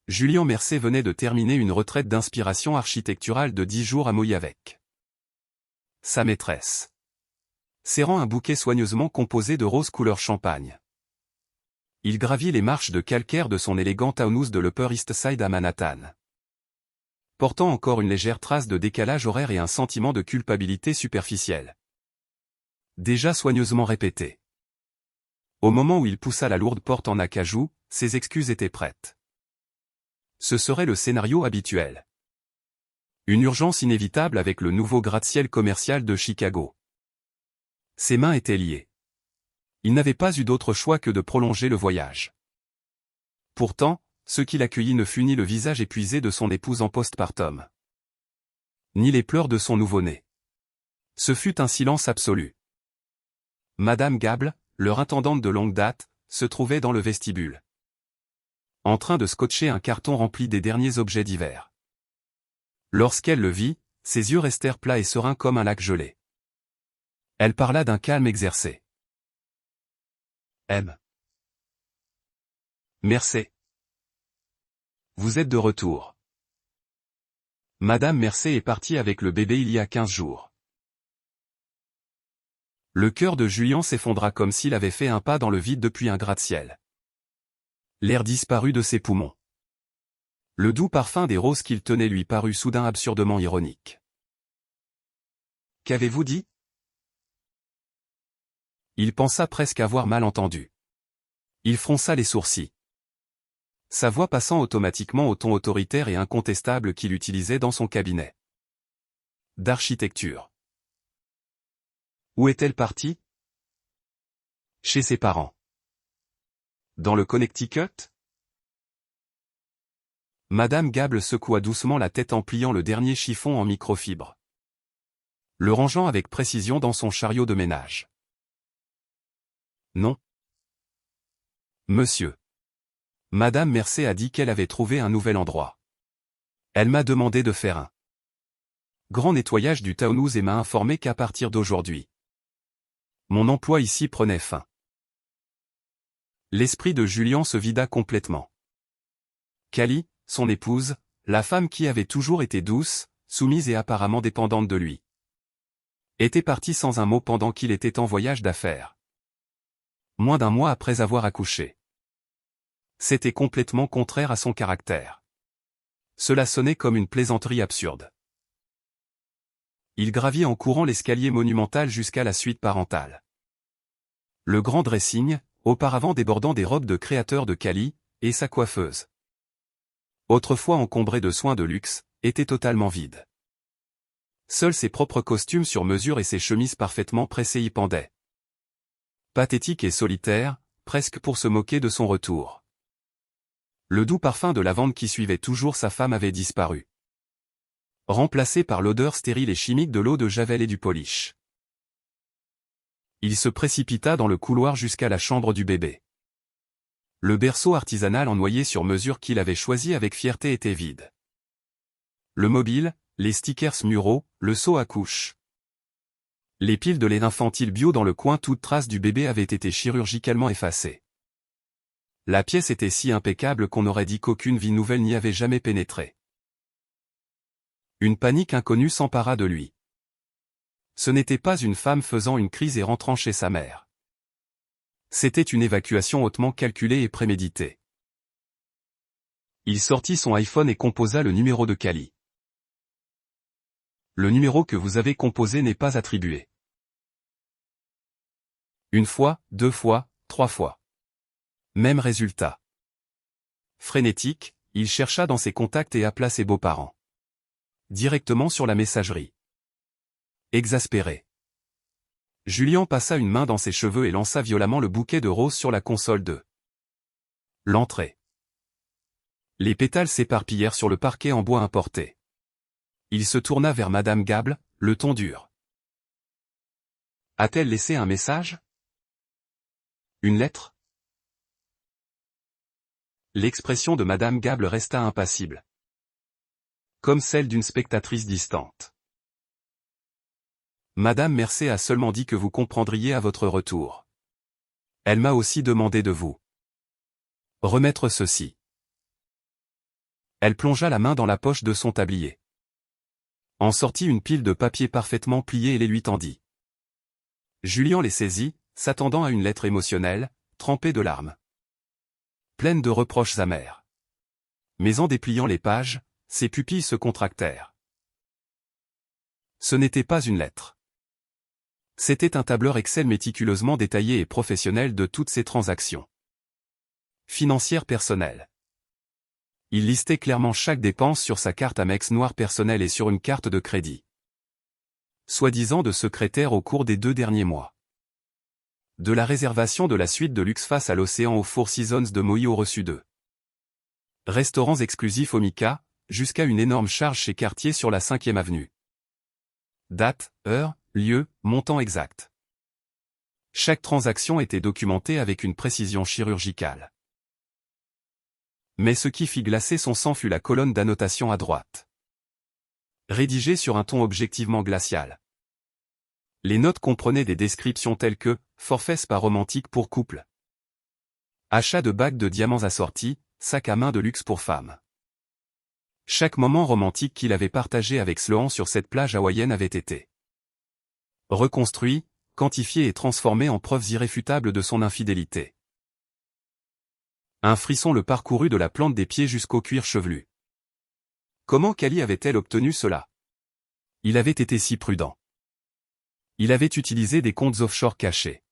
Julien Mercier venait de terminer une retraite d'inspiration architecturale de 10 jours à Moï avec sa maîtresse, serrant un bouquet soigneusement composé de roses couleur champagne. Il gravit les marches de calcaire de son élégant townhouse de l'Upper East Side à Manhattan, portant encore une légère trace de décalage horaire et un sentiment de culpabilité superficielle, déjà soigneusement répété. Au moment où il poussa la lourde porte en acajou, ses excuses étaient prêtes. Ce serait le scénario habituel. Une urgence inévitable avec le nouveau gratte-ciel commercial de Chicago. Ses mains étaient liées. Il n'avait pas eu d'autre choix que de prolonger le voyage. Pourtant, ce qui l'accueillit ne fut ni le visage épuisé de son épouse en postpartum, ni les pleurs de son nouveau-né. Ce fut un silence absolu. Madame Gable, leur intendante de longue date, se trouvait dans le vestibule, en train de scotcher un carton rempli des derniers objets d'hiver. Lorsqu'elle le vit, ses yeux restèrent plats et sereins comme un lac gelé. Elle parla d'un calme exercé. M. Mercier. Vous êtes de retour. Madame Mercier est partie avec le bébé il y a 15 jours. Le cœur de Julien s'effondra comme s'il avait fait un pas dans le vide depuis un gratte-ciel. L'air disparut de ses poumons. Le doux parfum des roses qu'il tenait lui parut soudain absurdement ironique. Qu'avez-vous dit? Il pensa presque avoir mal entendu. Il fronça les sourcils, sa voix passant automatiquement au ton autoritaire et incontestable qu'il utilisait dans son cabinet d'architecture. Où est-elle partie? Chez ses parents. Dans le Connecticut? Madame Gable secoua doucement la tête en pliant le dernier chiffon en microfibre, le rangeant avec précision dans son chariot de ménage. Non. Monsieur. Madame Mercier a dit qu'elle avait trouvé un nouvel endroit. Elle m'a demandé de faire un grand nettoyage du townhouse et m'a informé qu'à partir d'aujourd'hui, mon emploi ici prenait fin. L'esprit de Julien se vida complètement. Callie, son épouse, la femme qui avait toujours été douce, soumise et apparemment dépendante de lui, était partie sans un mot pendant qu'il était en voyage d'affaires. Moins d'un mois après avoir accouché. C'était complètement contraire à son caractère. Cela sonnait comme une plaisanterie absurde. Il gravit en courant l'escalier monumental jusqu'à la suite parentale. Le grand dressing, auparavant débordant des robes de créateur de Callie, et sa coiffeuse, autrefois encombrée de soins de luxe, était totalement vide. Seuls ses propres costumes sur mesure et ses chemises parfaitement pressées y pendaient. Pathétique et solitaire, presque pour se moquer de son retour. Le doux parfum de lavande qui suivait toujours sa femme avait disparu, remplacé par l'odeur stérile et chimique de l'eau de Javel et du polish. Il se précipita dans le couloir jusqu'à la chambre du bébé. Le berceau artisanal en noyer sur mesure qu'il avait choisi avec fierté était vide. Le mobile, les stickers muraux, le seau à couches, les piles de lait infantile bio dans le coin, toute trace du bébé avait été chirurgicalement effacée. La pièce était si impeccable qu'on aurait dit qu'aucune vie nouvelle n'y avait jamais pénétré. Une panique inconnue s'empara de lui. Ce n'était pas une femme faisant une crise et rentrant chez sa mère. C'était une évacuation hautement calculée et préméditée. Il sortit son iPhone et composa le numéro de Callie. Le numéro que vous avez composé n'est pas attribué. Une fois, 2 fois, 3 fois. Même résultat. Frénétique, il chercha dans ses contacts et appela ses beaux-parents. Directement sur la messagerie. Exaspéré. Julien passa une main dans ses cheveux et lança violemment le bouquet de roses sur la console de l'entrée. Les pétales s'éparpillèrent sur le parquet en bois importé. Il se tourna vers Madame Gable, le ton dur. A-t-elle laissé un message? Une lettre? L'expression de Madame Gable resta impassible, comme celle d'une spectatrice distante. Madame Mercier a seulement dit que vous comprendriez à votre retour. Elle m'a aussi demandé de vous remettre ceci. Elle plongea la main dans la poche de son tablier. En sortit une pile de papiers parfaitement pliés et les lui tendit. Julien les saisit, s'attendant à une lettre émotionnelle, trempée de larmes. Pleine de reproches amers. Mais en dépliant les pages, ses pupilles se contractèrent. Ce n'était pas une lettre. C'était un tableur Excel méticuleusement détaillé et professionnel de toutes ses transactions financières personnelles. Il listait clairement chaque dépense sur sa carte Amex noire personnelle et sur une carte de crédit. Soi-disant de secrétaire au cours des 2 derniers mois. De la réservation de la suite de luxe face à l'océan aux Four Seasons de Maui au reçu de restaurants exclusifs au Mika, jusqu'à une énorme charge chez Cartier sur la 5e avenue. Date, heure, lieu, montant exact. Chaque transaction était documentée avec une précision chirurgicale. Mais ce qui fit glacer son sang fut la colonne d'annotation à droite. Rédigée sur un ton objectivement glacial. Les notes comprenaient des descriptions telles que « forfait spa romantique pour couple »,« achat de bagues de diamants assortis, sac à main de luxe pour femmes ». Chaque moment romantique qu'il avait partagé avec Sloan sur cette plage hawaïenne avait été reconstruit, quantifié et transformé en preuves irréfutables de son infidélité. Un frisson le parcourut de la plante des pieds jusqu'au cuir chevelu. Comment Cali avait-elle obtenu cela? Il avait été si prudent. Il avait utilisé des comptes offshore cachés.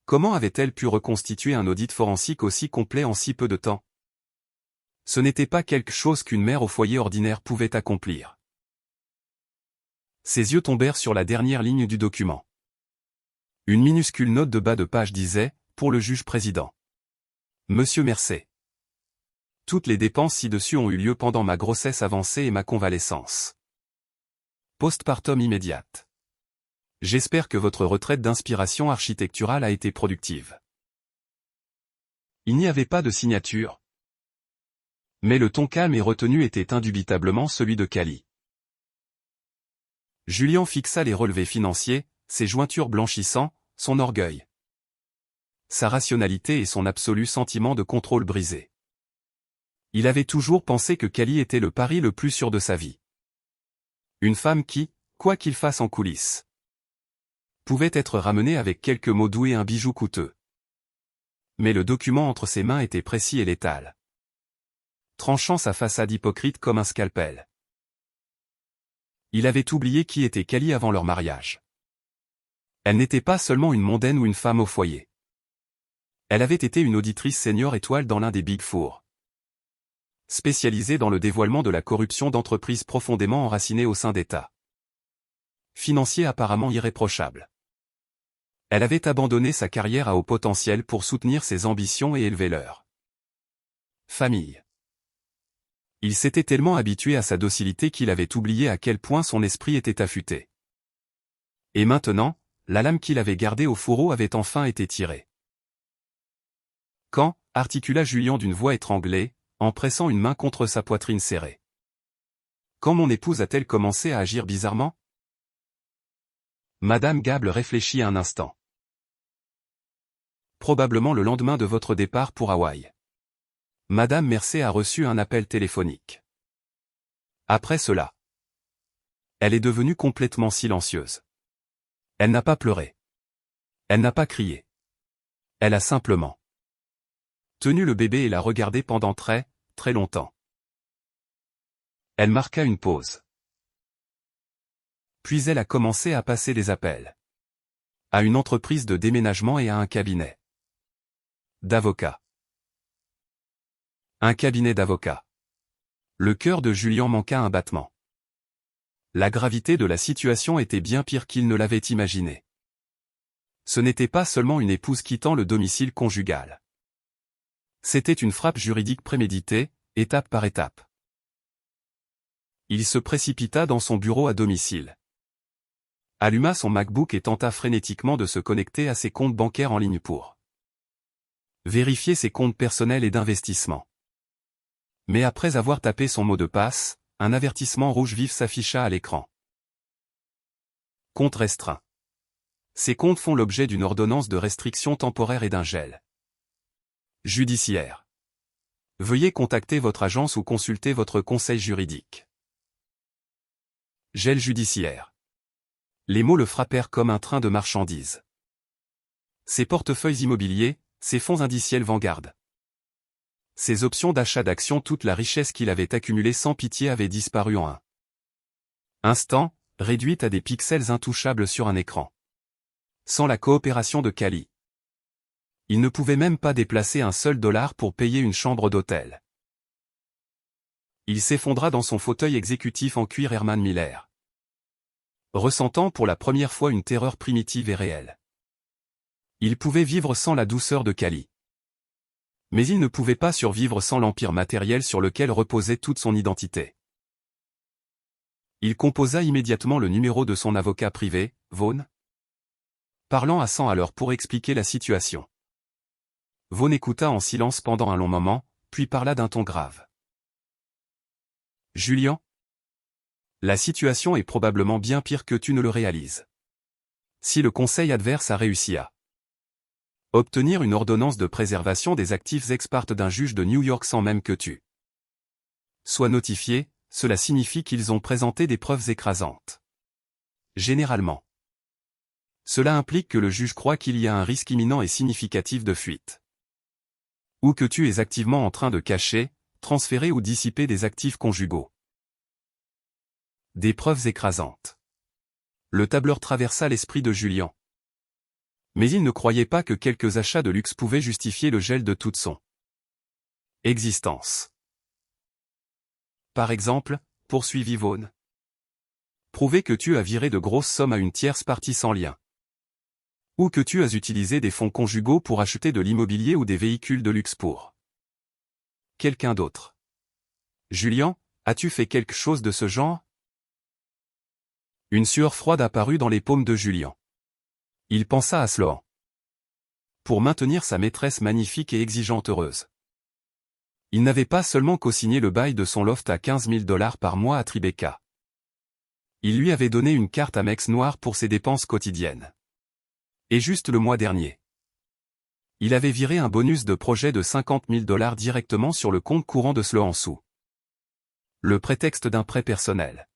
Comment avait-elle pu reconstituer un audit forensique aussi complet en si peu de temps? Ce n'était pas quelque chose qu'une mère au foyer ordinaire pouvait accomplir. Ses yeux tombèrent sur la dernière ligne du document. Une minuscule note de bas de page disait, pour le juge-président. Monsieur Mercey. Toutes les dépenses ci-dessus ont eu lieu pendant ma grossesse avancée et ma convalescence. Postpartum immédiate. J'espère que votre retraite d'inspiration architecturale a été productive. Il n'y avait pas de signature. Mais le ton calme et retenu était indubitablement celui de Cali. Julien fixa les relevés financiers, ses jointures blanchissant, son orgueil. Sa rationalité et son absolu sentiment de contrôle brisé. Il avait toujours pensé que Cali était le pari le plus sûr de sa vie. Une femme qui, quoi qu'il fasse en coulisses, pouvait être ramenée avec quelques mots doux et un bijou coûteux. Mais le document entre ses mains était précis et létal. Tranchant sa façade hypocrite comme un scalpel. Il avait oublié qui était Cali avant leur mariage. Elle n'était pas seulement une mondaine ou une femme au foyer. Elle avait été une auditrice senior étoile dans l'un des Big Four. Spécialisée dans le dévoilement de la corruption d'entreprises profondément enracinées au sein d'États financiers apparemment irréprochables. Elle avait abandonné sa carrière à haut potentiel pour soutenir ses ambitions et élever leur famille. Il s'était tellement habitué à sa docilité qu'il avait oublié à quel point son esprit était affûté. Et maintenant, la lame qu'il avait gardée au fourreau avait enfin été tirée. Quand, articula Julien d'une voix étranglée, en pressant une main contre sa poitrine serrée. Quand mon épouse a-t-elle commencé à agir bizarrement? Madame Gable réfléchit un instant. Probablement le lendemain de votre départ pour Hawaï. Madame Mercey a reçu un appel téléphonique. Après cela, elle est devenue complètement silencieuse. Elle n'a pas pleuré. Elle n'a pas crié. Elle a simplement tenu le bébé et l'a regardé pendant très, très longtemps. Elle marqua une pause. Puis elle a commencé à passer des appels. À une entreprise de déménagement et à un cabinet d'avocats. Un cabinet d'avocats. Le cœur de Julien manqua un battement. La gravité de la situation était bien pire qu'il ne l'avait imaginé. Ce n'était pas seulement une épouse quittant le domicile conjugal. C'était une frappe juridique préméditée, étape par étape. Il se précipita dans son bureau à domicile. Alluma son MacBook et tenta frénétiquement de se connecter à ses comptes bancaires en ligne pour vérifier ses comptes personnels et d'investissement. Mais après avoir tapé son mot de passe, un avertissement rouge vif s'afficha à l'écran. Compte restreint. Ces comptes font l'objet d'une ordonnance de restriction temporaire et d'un gel judiciaire. Veuillez contacter votre agence ou consulter votre conseil juridique. Gel judiciaire. Les mots le frappèrent comme un train de marchandises. Ses portefeuilles immobiliers, ses fonds indiciels Vanguard. Ses options d'achat d'actions, toute la richesse qu'il avait accumulée sans pitié avait disparu en un instant, réduite à des pixels intouchables sur un écran. Sans la coopération de Cali, il ne pouvait même pas déplacer un seul dollar pour payer une chambre d'hôtel. Il s'effondra dans son fauteuil exécutif en cuir Herman Miller, ressentant pour la première fois une terreur primitive et réelle. Il pouvait vivre sans la douceur de Cali. Mais il ne pouvait pas survivre sans l'empire matériel sur lequel reposait toute son identité. Il composa immédiatement le numéro de son avocat privé, Vaughn, parlant à 100 à l'heure pour expliquer la situation. Vaughn écouta en silence pendant un long moment, puis parla d'un ton grave. « Julian, la situation est probablement bien pire que tu ne le réalises. Si le conseil adverse a réussi à obtenir une ordonnance de préservation des actifs ex parte d'un juge de New York sans même que tu sois notifié, cela signifie qu'ils ont présenté des preuves écrasantes. Généralement, cela implique que le juge croit qu'il y a un risque imminent et significatif de fuite, ou que tu es activement en train de cacher, transférer ou dissiper des actifs conjugaux. Des preuves écrasantes. Le tableur traversa l'esprit de Julian. Mais il ne croyait pas que quelques achats de luxe pouvaient justifier le gel de toute son existence. Par exemple, poursuivit Vaughn, prouver que tu as viré de grosses sommes à une tierce partie sans lien. Ou que tu as utilisé des fonds conjugaux pour acheter de l'immobilier ou des véhicules de luxe pour quelqu'un d'autre. Julian, as-tu fait quelque chose de ce genre? Une sueur froide apparut dans les paumes de Julian. Il pensa à Sloan. Pour maintenir sa maîtresse magnifique et exigeante heureuse. Il n'avait pas seulement co-signé le bail de son loft à 15 000 $ par mois à Tribeca. Il lui avait donné une carte Amex noire pour ses dépenses quotidiennes. Et juste le mois dernier, il avait viré un bonus de projet de 50 000 $ directement sur le compte courant de Sloan sous le prétexte d'un prêt personnel.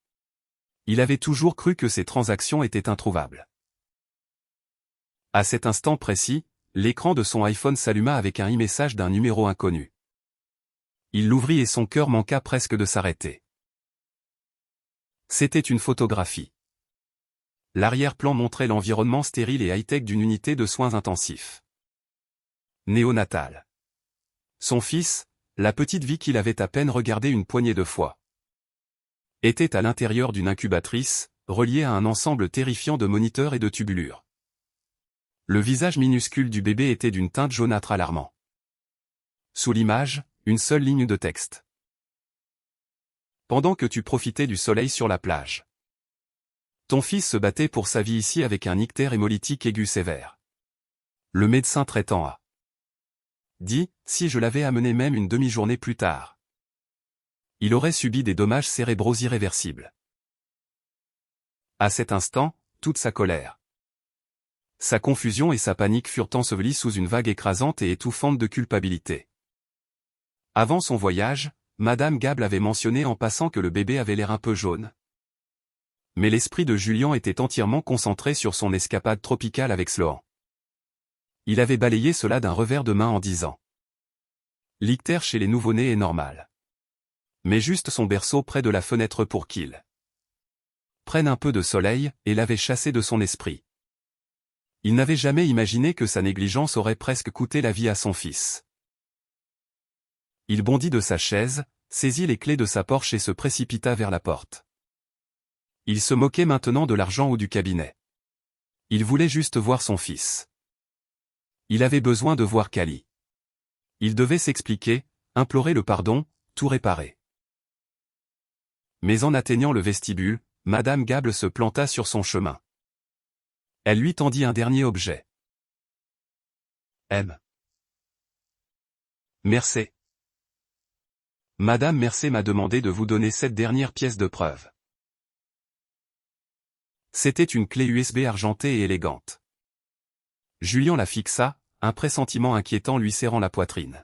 Il avait toujours cru que ces transactions étaient introuvables. À cet instant précis, l'écran de son iPhone s'alluma avec un e-message d'un numéro inconnu. Il l'ouvrit et son cœur manqua presque de s'arrêter. C'était une photographie. L'arrière-plan montrait l'environnement stérile et high-tech d'une unité de soins intensifs néonatale. Son fils, la petite vie qu'il avait à peine regardée une poignée de fois, était à l'intérieur d'une incubatrice, reliée à un ensemble terrifiant de moniteurs et de tubulures. Le visage minuscule du bébé était d'une teinte jaunâtre alarmant. Sous l'image, une seule ligne de texte. Pendant que tu profitais du soleil sur la plage, ton fils se battait pour sa vie ici avec un ictère hémolytique aigu sévère. Le médecin traitant a dit, si je l'avais amené même une demi-journée plus tard, il aurait subi des dommages cérébraux irréversibles. À cet instant, toute sa colère, sa confusion et sa panique furent ensevelies sous une vague écrasante et étouffante de culpabilité. Avant son voyage, Madame Gable avait mentionné en passant que le bébé avait l'air un peu jaune. Mais l'esprit de Julian était entièrement concentré sur son escapade tropicale avec Sloan. Il avait balayé cela d'un revers de main en disant: l'ictère chez les nouveau-nés est normal. Mais juste son berceau près de la fenêtre pour qu'il prenne un peu de soleil, et l'avait chassé de son esprit. Il n'avait jamais imaginé que sa négligence aurait presque coûté la vie à son fils. Il bondit de sa chaise, saisit les clés de sa Porsche et se précipita vers la porte. Il se moquait maintenant de l'argent ou du cabinet. Il voulait juste voir son fils. Il avait besoin de voir Cali. Il devait s'expliquer, implorer le pardon, tout réparer. Mais en atteignant le vestibule, Madame Gable se planta sur son chemin. Elle lui tendit un dernier objet. M. Mercé. Madame Mercé m'a demandé de vous donner cette dernière pièce de preuve. C'était une clé USB argentée et élégante. Julian la fixa, un pressentiment inquiétant lui serrant la poitrine.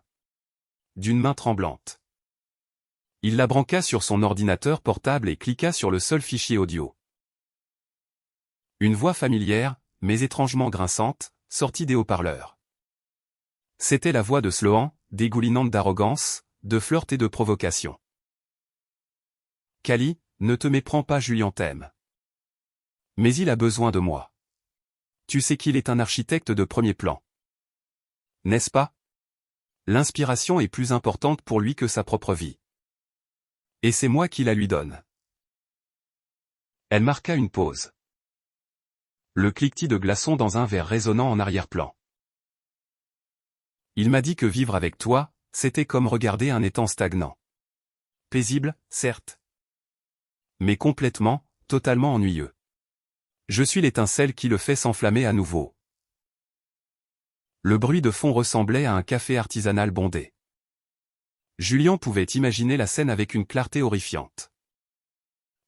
d'une main tremblante. Il la branqua sur son ordinateur portable et cliqua sur le seul fichier audio. Une voix familière, mais étrangement grinçante, sortit des haut-parleurs. C'était la voix de Sloan, dégoulinante d'arrogance, de flirt et de provocation. « Cali, ne te méprends pas, Julien t'aime. Mais il a besoin de moi. Tu sais qu'il est un architecte de premier plan. N'est-ce pas? L'inspiration est plus importante pour lui que sa propre vie. Et c'est moi qui la lui donne. » Elle marqua une pause. Le cliquetis de glaçons dans un verre résonnant en arrière-plan. Il m'a dit que vivre avec toi, c'était comme regarder un étang stagnant. Paisible, certes. Mais complètement, totalement ennuyeux. Je suis l'étincelle qui le fait s'enflammer à nouveau. Le bruit de fond ressemblait à un café artisanal bondé. Julien pouvait imaginer la scène avec une clarté horrifiante.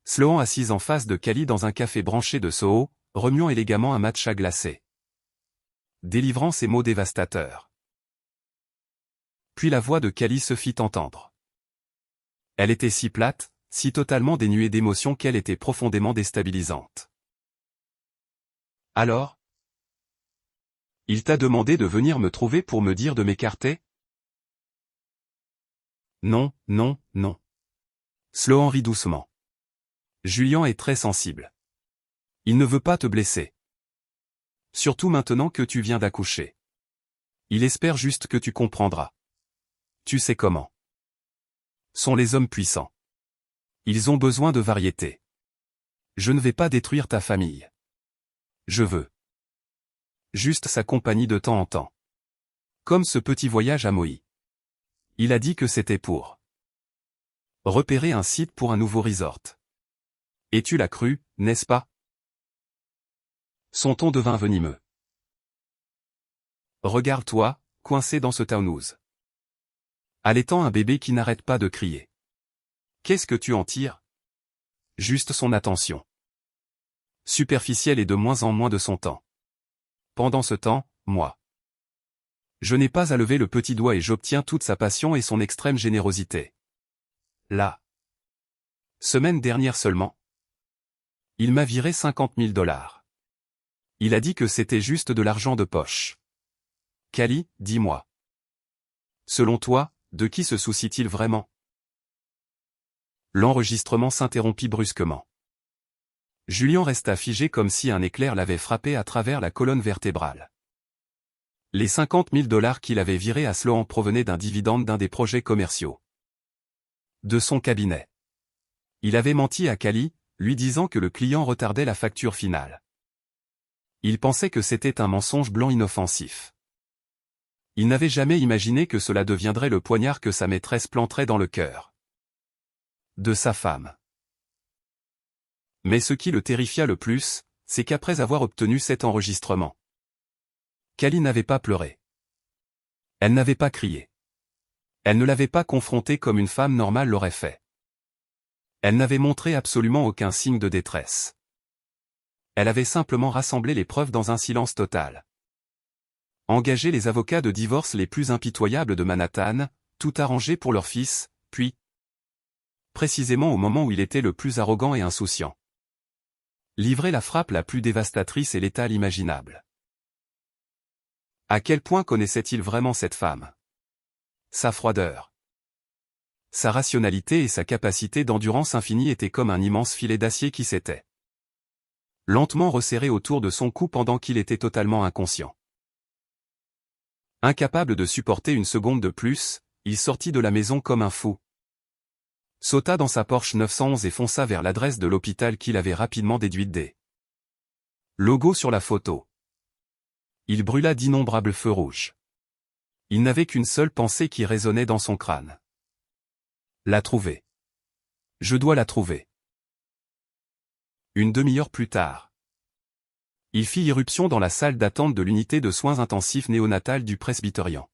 Sloan assise en face de Cali dans un café branché de Soho, remuant élégamment un matcha glacé. Délivrant ces mots dévastateurs. Puis la voix de Cali se fit entendre. Elle était si plate, si totalement dénuée d'émotion qu'elle était profondément déstabilisante. Alors? Il t'a demandé de venir me trouver pour me dire de m'écarter? Non, non, non. Sloan rit doucement. Julien est très sensible. Il ne veut pas te blesser. Surtout maintenant que tu viens d'accoucher. Il espère juste que tu comprendras. Tu sais comment sont les hommes puissants. Ils ont besoin de variété. Je ne vais pas détruire ta famille. Je veux juste sa compagnie de temps en temps. Comme ce petit voyage à Maui. Il a dit que c'était pour repérer un site pour un nouveau resort. Et tu l'as cru, n'est-ce pas? Son ton devint venimeux. Regarde-toi, coincé dans ce townhouse. Allaitant un bébé qui n'arrête pas de crier. Qu'est-ce que tu en tires? Juste son attention. Superficielle et de moins en moins de son temps. Pendant ce temps, moi. Je n'ai pas à lever le petit doigt et j'obtiens toute sa passion et son extrême générosité. La semaine dernière seulement. Il m'a viré 50 000 $. Il a dit que c'était juste de l'argent de poche. Cali, dis-moi. Selon toi, de qui se soucie-t-il vraiment? L'enregistrement s'interrompit brusquement. Julien resta figé comme si un éclair l'avait frappé à travers la colonne vertébrale. Les 50 000 $ qu'il avait virés à Sloan provenaient d'un dividende d'un des projets commerciaux de son cabinet. Il avait menti à Cali, lui disant que le client retardait la facture finale. Il pensait que c'était un mensonge blanc inoffensif. Il n'avait jamais imaginé que cela deviendrait le poignard que sa maîtresse planterait dans le cœur de sa femme. Mais ce qui le terrifia le plus, c'est qu'après avoir obtenu cet enregistrement, Cali n'avait pas pleuré. Elle n'avait pas crié. Elle ne l'avait pas confronté comme une femme normale l'aurait fait. Elle n'avait montré absolument aucun signe de détresse. Elle avait simplement rassemblé les preuves dans un silence total. Engagé les avocats de divorce les plus impitoyables de Manhattan, tout arrangé pour leur fils, puis, précisément au moment où il était le plus arrogant et insouciant, livré la frappe la plus dévastatrice et létale imaginable. À quel point connaissait-il vraiment cette femme? Sa froideur, sa rationalité et sa capacité d'endurance infinie étaient comme un immense filet d'acier qui s'était lentement resserré autour de son cou pendant qu'il était totalement inconscient. Incapable de supporter une seconde de plus, il sortit de la maison comme un fou. Sauta dans sa Porsche 911 et fonça vers l'adresse de l'hôpital qu'il avait rapidement déduite des logos sur la photo. Il brûla d'innombrables feux rouges. Il n'avait qu'une seule pensée qui résonnait dans son crâne. La trouver. Je dois la trouver. Une demi-heure plus tard, il fit irruption dans la salle d'attente de l'unité de soins intensifs néonatale du Presbyterian.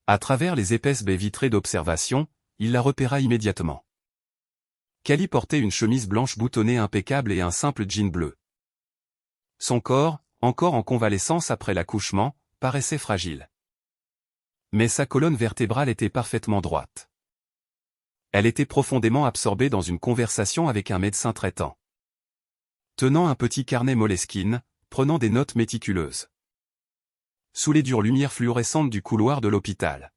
À travers les épaisses baies vitrées d'observation, il la repéra immédiatement. Cali portait une chemise blanche boutonnée impeccable et un simple jean bleu. Son corps, encore en convalescence après l'accouchement, paraissait fragile. Mais sa colonne vertébrale était parfaitement droite. Elle était profondément absorbée dans une conversation avec un médecin traitant. Tenant un petit carnet Moleskine, prenant des notes méticuleuses. Sous les dures lumières fluorescentes du couloir de l'hôpital.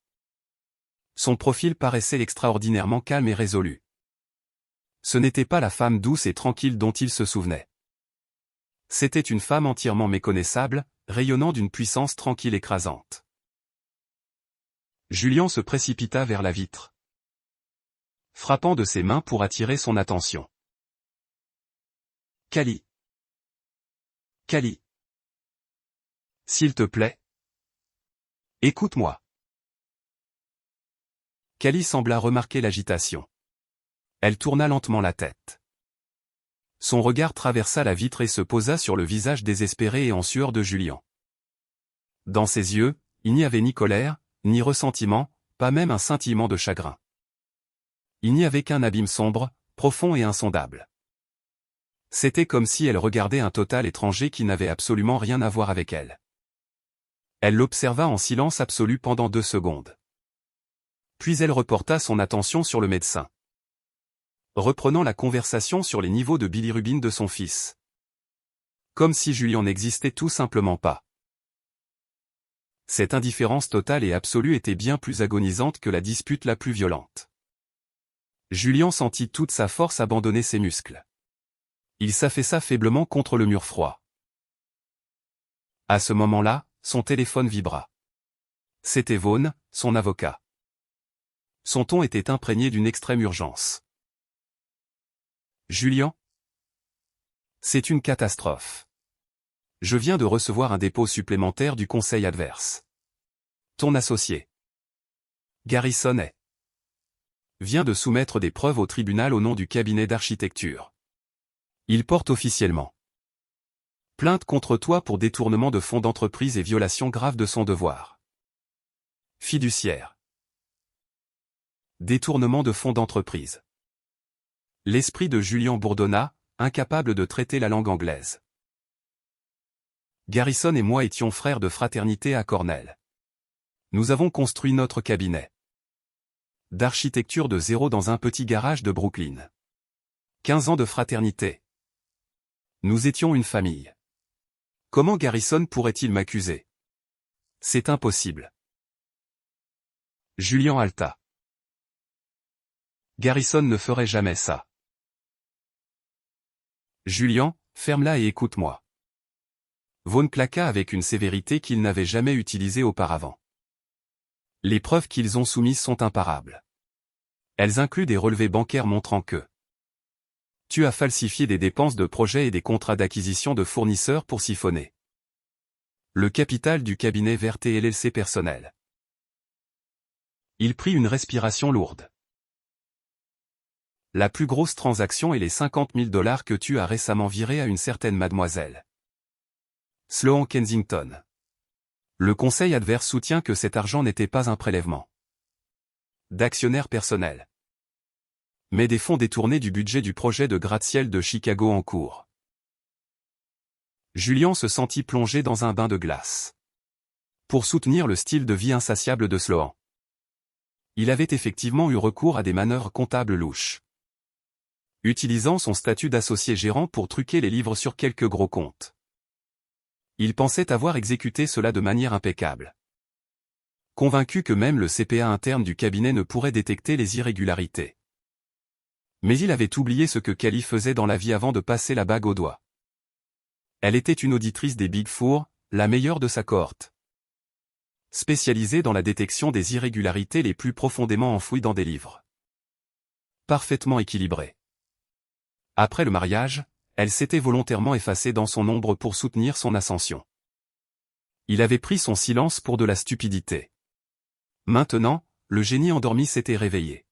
Son profil paraissait extraordinairement calme et résolu. Ce n'était pas la femme douce et tranquille dont il se souvenait. C'était une femme entièrement méconnaissable, rayonnant d'une puissance tranquille écrasante. Julian se précipita vers la vitre, frappant de ses mains pour attirer son attention. Callie. Callie. S'il te plaît. Écoute-moi. Callie sembla remarquer l'agitation. Elle tourna lentement la tête. Son regard traversa la vitre et se posa sur le visage désespéré et en sueur de Julian. Dans ses yeux, il n'y avait ni colère, ni ressentiment, pas même un scintillement de chagrin. Il n'y avait qu'un abîme sombre, profond et insondable. C'était comme si elle regardait un total étranger qui n'avait absolument rien à voir avec elle. Elle l'observa en silence absolu pendant 2 secondes. Puis elle reporta son attention sur le médecin. Reprenant la conversation sur les niveaux de bilirubine de son fils. Comme si Julian n'existait tout simplement pas. Cette indifférence totale et absolue était bien plus agonisante que la dispute la plus violente. Julian sentit toute sa force abandonner ses muscles. Il s'affaissa faiblement contre le mur froid. À ce moment-là, son téléphone vibra. C'était Vaughn, son avocat. Son ton était imprégné d'une extrême urgence. Julian? C'est une catastrophe. Je viens de recevoir un dépôt supplémentaire du conseil adverse. Ton associé, Garrison vient de soumettre des preuves au tribunal au nom du cabinet d'architecture. Il porte officiellement plainte contre toi pour détournement de fonds d'entreprise et violation grave de son devoir fiduciaire. Détournement de fonds d'entreprise. L'esprit de Julian bourdonna, incapable de traiter la langue anglaise. Garrison et moi étions frères de fraternité à Cornell. Nous avons construit notre cabinet d'architecture de zéro dans un petit garage de Brooklyn. 15 ans de fraternité. Nous étions une famille. Comment Garrison pourrait-il m'accuser? C'est impossible. Julian halta. Garrison ne ferait jamais ça. Julian, ferme-la et écoute-moi. Vaughn claqua avec une sévérité qu'il n'avait jamais utilisée auparavant. Les preuves qu'ils ont soumises sont imparables. Elles incluent des relevés bancaires montrant que tu as falsifié des dépenses de projet et des contrats d'acquisition de fournisseurs pour siphonner le capital du cabinet Verté LLC personnel. Il prit une respiration lourde. La plus grosse transaction est les 50 000 $ que tu as récemment virés à une certaine mademoiselle Sloan Kensington. Le conseil adverse soutient que cet argent n'était pas un prélèvement d'actionnaires personnels, mais des fonds détournés du budget du projet de gratte-ciel de Chicago en cours. Julian se sentit plongé dans un bain de glace. Pour soutenir le style de vie insatiable de Sloan, il avait effectivement eu recours à des manœuvres comptables louches, utilisant son statut d'associé gérant pour truquer les livres sur quelques gros comptes. Il pensait avoir exécuté cela de manière impeccable, convaincu que même le CPA interne du cabinet ne pourrait détecter les irrégularités. Mais il avait oublié ce que Callie faisait dans la vie avant de passer la bague au doigt. Elle était une auditrice des Big Four, la meilleure de sa cohorte, spécialisée dans la détection des irrégularités les plus profondément enfouies dans des livres parfaitement équilibrés. Après le mariage, elle s'était volontairement effacée dans son ombre pour soutenir son ascension. Il avait pris son silence pour de la stupidité. Maintenant, le génie endormi s'était réveillé.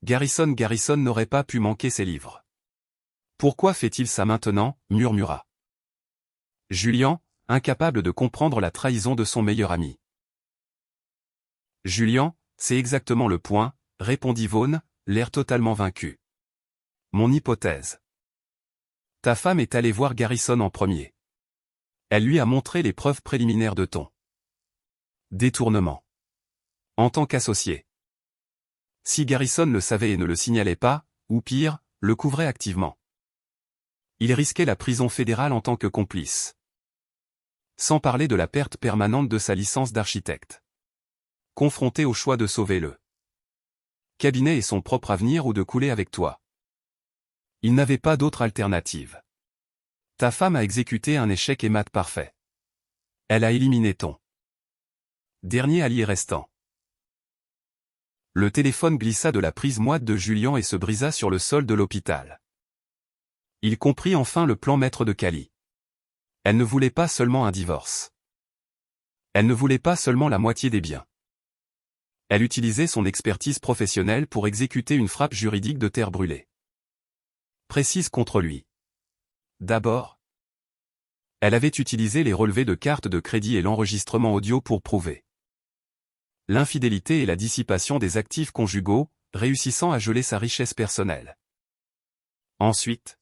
Garrison n'aurait pas pu manquer ses livres. Pourquoi fait-il ça maintenant, murmura Julian, incapable de comprendre la trahison de son meilleur ami. Julian, c'est exactement le point, répondit Vaughn, l'air totalement vaincu. Mon hypothèse. Ta femme est allée voir Garrison en premier. Elle lui a montré les preuves préliminaires de ton Détournement. En tant qu'associé. Si Garrison le savait et ne le signalait pas, ou pire, le couvrait activement. Il risquait la prison fédérale en tant que complice. Sans parler de la perte permanente de sa licence d'architecte. Confronté au choix de sauver le cabinet et son propre avenir ou de couler avec toi. Il n'avait pas d'autre alternative. Ta femme a exécuté un échec et mat parfait. Elle a éliminé ton dernier allié restant. Le téléphone glissa de la prise moite de Julian et se brisa sur le sol de l'hôpital. Il comprit enfin le plan maître de Cali. Elle ne voulait pas seulement un divorce. Elle ne voulait pas seulement la moitié des biens. Elle utilisait son expertise professionnelle pour exécuter une frappe juridique de terre brûlée. Précise contre lui. D'abord, elle avait utilisé les relevés de cartes de crédit et l'enregistrement audio pour prouver l'infidélité et la dissipation des actifs conjugaux, réussissant à geler sa richesse personnelle. Ensuite,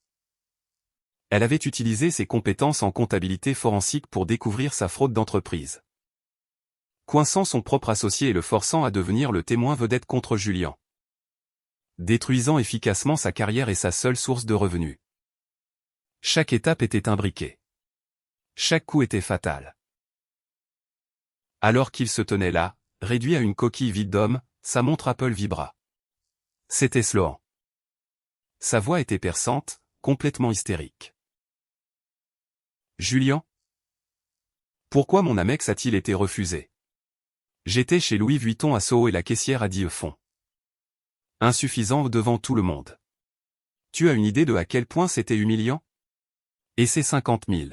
elle avait utilisé ses compétences en comptabilité forensique pour découvrir sa fraude d'entreprise, coinçant son propre associé et le forçant à devenir le témoin vedette contre Julian, détruisant efficacement sa carrière et sa seule source de revenus. Chaque étape était imbriquée. Chaque coup était fatal. Alors qu'il se tenait là, réduit à une coquille vide d'homme, sa montre Apple vibra. C'était Sloan. Sa voix était perçante, complètement hystérique. Julian? Pourquoi mon Amex a-t-il été refusé? J'étais chez Louis Vuitton à Soho et la caissière a dit fond. Insuffisant devant tout le monde. Tu as une idée de à quel point c'était humiliant? Et ces 50 000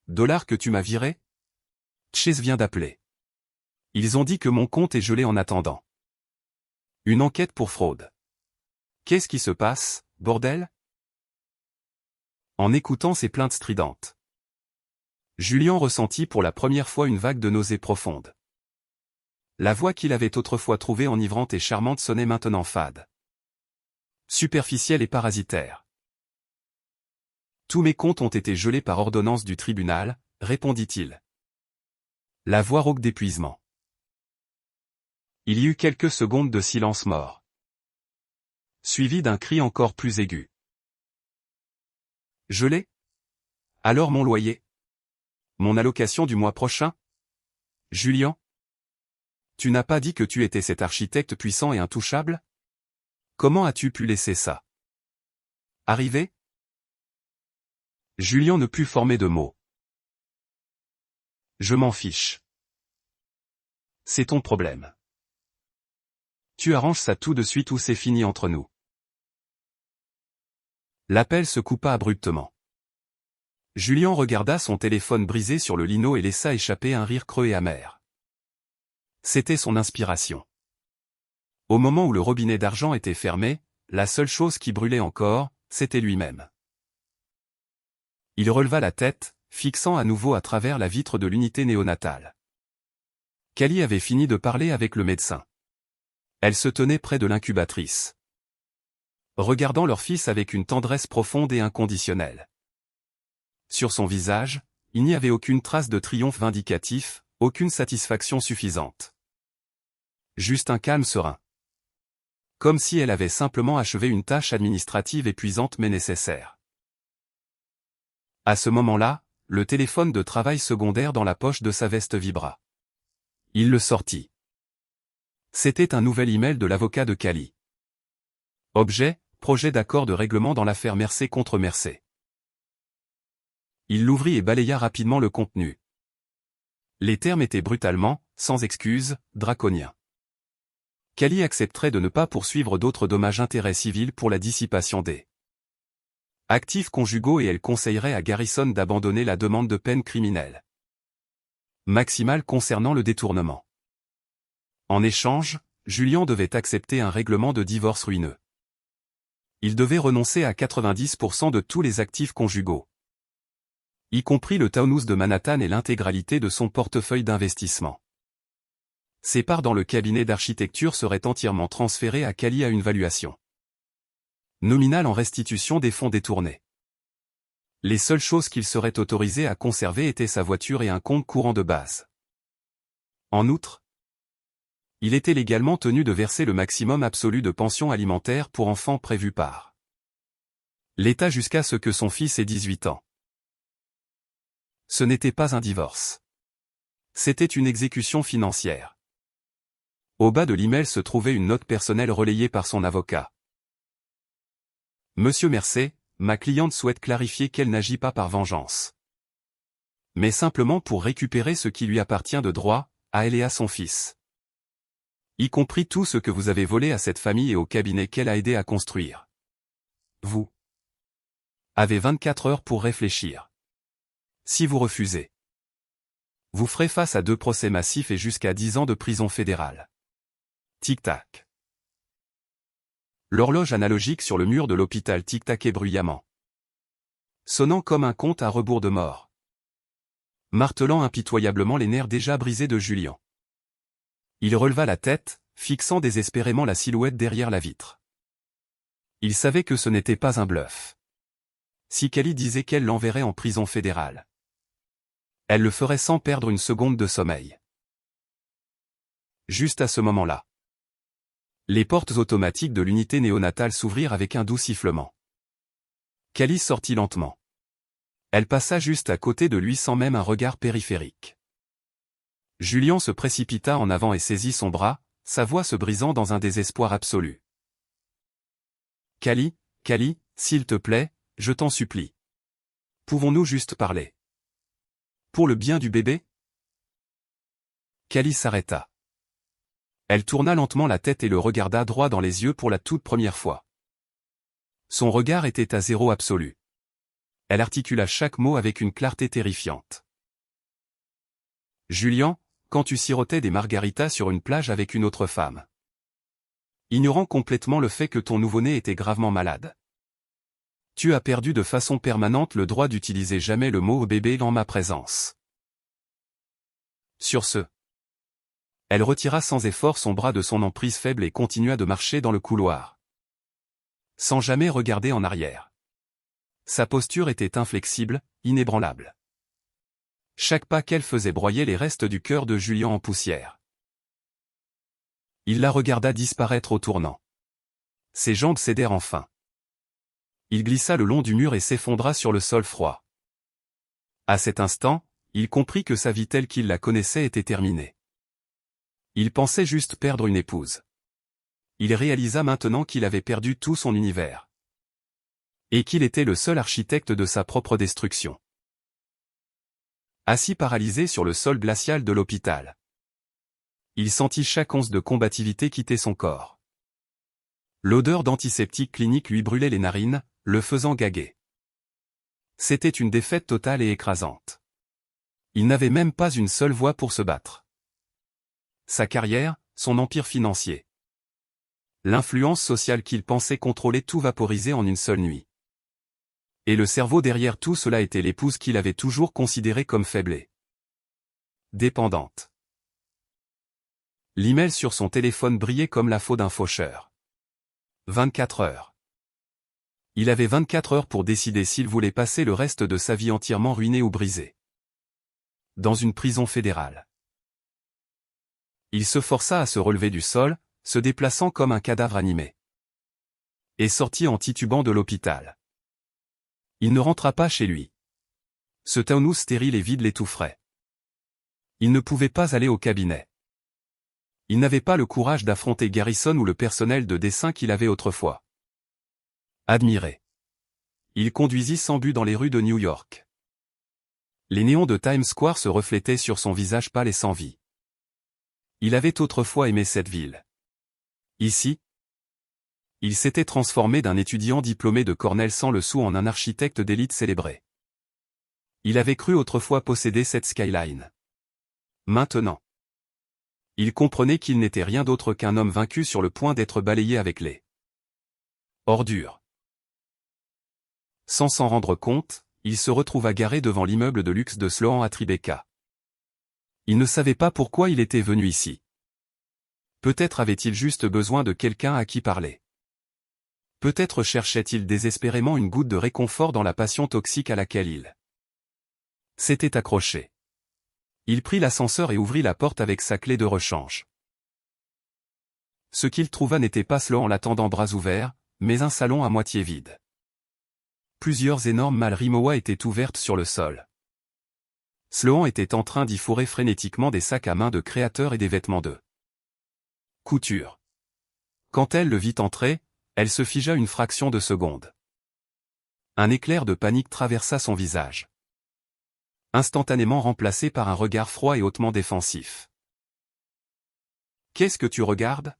$ que tu m'as viré? Chase vient d'appeler. Ils ont dit que mon compte est gelé en attendant une enquête pour fraude. Qu'est-ce qui se passe, bordel? En écoutant ces plaintes stridentes, Julian ressentit pour la première fois une vague de nausée profonde. La voix qu'il avait autrefois trouvée enivrante et charmante sonnait maintenant fade, superficielle et parasitaire. Tous mes comptes ont été gelés par ordonnance du tribunal, répondit-il. La voix rauque d'épuisement. Il y eut quelques secondes de silence mort, suivi d'un cri encore plus aigu. Gelé? Alors mon loyer? Mon allocation du mois prochain? Julian? Tu n'as pas dit que tu étais cet architecte puissant et intouchable? Comment as-tu pu laisser ça arriver? Julian ne put former de mots. Je m'en fiche. C'est ton problème. Tu arranges ça tout de suite ou c'est fini entre nous. L'appel se coupa abruptement. Julian regarda son téléphone brisé sur le lino et laissa échapper un rire creux et amer. C'était son inspiration. Au moment où le robinet d'argent était fermé, la seule chose qui brûlait encore, c'était lui-même. Il releva la tête, fixant à nouveau à travers la vitre de l'unité néonatale. Cali avait fini de parler avec le médecin. Elle se tenait près de l'incubatrice, regardant leur fils avec une tendresse profonde et inconditionnelle. Sur son visage, il n'y avait aucune trace de triomphe vindicatif, aucune satisfaction suffisante. Juste un calme serein. Comme si elle avait simplement achevé une tâche administrative épuisante mais nécessaire. À ce moment-là, le téléphone de travail secondaire dans la poche de sa veste vibra. Il le sortit. C'était un nouvel email de l'avocat de Cali. Objet, projet d'accord de règlement dans l'affaire Mercé contre Mercé. Il l'ouvrit et balaya rapidement le contenu. Les termes étaient brutalement, sans excuse, draconiens. Cali accepterait de ne pas poursuivre d'autres dommages-intérêts civils pour la dissipation des actifs conjugaux et elle conseillerait à Garrison d'abandonner la demande de peine criminelle maximale concernant le détournement. En échange, Julian devait accepter un règlement de divorce ruineux. Il devait renoncer à 90% de tous les actifs conjugaux, y compris le townhouse de Manhattan et l'intégralité de son portefeuille d'investissement. Ses parts dans le cabinet d'architecture seraient entièrement transférées à Cali à une valuation nominale en restitution des fonds détournés. Les seules choses qu'il serait autorisé à conserver étaient sa voiture et un compte courant de base. En outre, il était légalement tenu de verser le maximum absolu de pension alimentaire pour enfants prévu par l'État jusqu'à ce que son fils ait 18 ans. Ce n'était pas un divorce. C'était une exécution financière. Au bas de l'email se trouvait une note personnelle relayée par son avocat. Monsieur Mercey, ma cliente souhaite clarifier qu'elle n'agit pas par vengeance, mais simplement pour récupérer ce qui lui appartient de droit, à elle et à son fils. Y compris tout ce que vous avez volé à cette famille et au cabinet qu'elle a aidé à construire. Vous avez 24 heures pour réfléchir. Si vous refusez, vous ferez face à 2 procès massifs et jusqu'à 10 ans de prison fédérale. Tic-tac. L'horloge analogique sur le mur de l'hôpital tic-taquait bruyamment, sonnant comme un compte à rebours de mort, martelant impitoyablement les nerfs déjà brisés de Julien. Il releva la tête, fixant désespérément la silhouette derrière la vitre. Il savait que ce n'était pas un bluff. Si Cali disait qu'elle l'enverrait en prison fédérale, elle le ferait sans perdre une seconde de sommeil. Juste à ce moment-là, les portes automatiques de l'unité néonatale s'ouvrirent avec un doux sifflement. Cali sortit lentement. Elle passa juste à côté de lui sans même un regard périphérique. Julien se précipita en avant et saisit son bras, sa voix se brisant dans un désespoir absolu. « Cali, s'il te plaît, je t'en supplie. Pouvons-nous juste parler? Pour le bien du bébé ?» Cali s'arrêta. Elle tourna lentement la tête et le regarda droit dans les yeux pour la toute première fois. Son regard était à zéro absolu. Elle articula chaque mot avec une clarté terrifiante. « Julien, quand tu sirotais des margaritas sur une plage avec une autre femme, ignorant complètement le fait que ton nouveau-né était gravement malade, tu as perdu de façon permanente le droit d'utiliser jamais le mot bébé en ma présence. » Sur ce, elle retira sans effort son bras de son emprise faible et continua de marcher dans le couloir, sans jamais regarder en arrière. Sa posture était inflexible, inébranlable. Chaque pas qu'elle faisait broyait les restes du cœur de Julien en poussière. Il la regarda disparaître au tournant. Ses jambes cédèrent enfin. Il glissa le long du mur et s'effondra sur le sol froid. À cet instant, il comprit que sa vie telle qu'il la connaissait était terminée. Il pensait juste perdre une épouse. Il réalisa maintenant qu'il avait perdu tout son univers. Et qu'il était le seul architecte de sa propre destruction. Assis paralysé sur le sol glacial de l'hôpital, il sentit chaque once de combativité quitter son corps. L'odeur d'antiseptique clinique lui brûlait les narines, le faisant gaguer. C'était une défaite totale et écrasante. Il n'avait même pas une seule voix pour se battre. Sa carrière, son empire financier, l'influence sociale qu'il pensait contrôler, tout vaporisé en une seule nuit. Et le cerveau derrière tout cela était l'épouse qu'il avait toujours considérée comme faible et dépendante. L'email sur son téléphone brillait comme la faux d'un faucheur. 24 heures. Il avait 24 heures pour décider s'il voulait passer le reste de sa vie entièrement ruiné ou brisé dans une prison fédérale. Il se força à se relever du sol, se déplaçant comme un cadavre animé, et sortit en titubant de l'hôpital. Il ne rentra pas chez lui. Ce townhouse stérile et vide l'étoufferait. Il ne pouvait pas aller au cabinet. Il n'avait pas le courage d'affronter Garrison ou le personnel de dessin qu'il avait autrefois admiré. Il conduisit sans but dans les rues de New York. Les néons de Times Square se reflétaient sur son visage pâle et sans vie. Il avait autrefois aimé cette ville. Ici, il s'était transformé d'un étudiant diplômé de Cornell sans le sou en un architecte d'élite célébré. Il avait cru autrefois posséder cette skyline. Maintenant, il comprenait qu'il n'était rien d'autre qu'un homme vaincu sur le point d'être balayé avec les ordures. Sans s'en rendre compte, il se retrouva garé devant l'immeuble de luxe de Sloan à Tribeca. Il ne savait pas pourquoi il était venu ici. Peut-être avait-il juste besoin de quelqu'un à qui parler. Peut-être cherchait-il désespérément une goutte de réconfort dans la passion toxique à laquelle il s'était accroché. Il prit l'ascenseur et ouvrit la porte avec sa clé de rechange. Ce qu'il trouva n'était pas Sloan l'attendant bras ouverts, mais un salon à moitié vide. Plusieurs énormes malles Rimowa étaient ouvertes sur le sol. Sloan était en train d'y fourrer frénétiquement des sacs à main de créateurs et des vêtements de couture. Quand elle le vit entrer, elle se figea une fraction de seconde. Un éclair de panique traversa son visage, instantanément remplacé par un regard froid et hautement défensif. « Qu'est-ce que tu regardes ?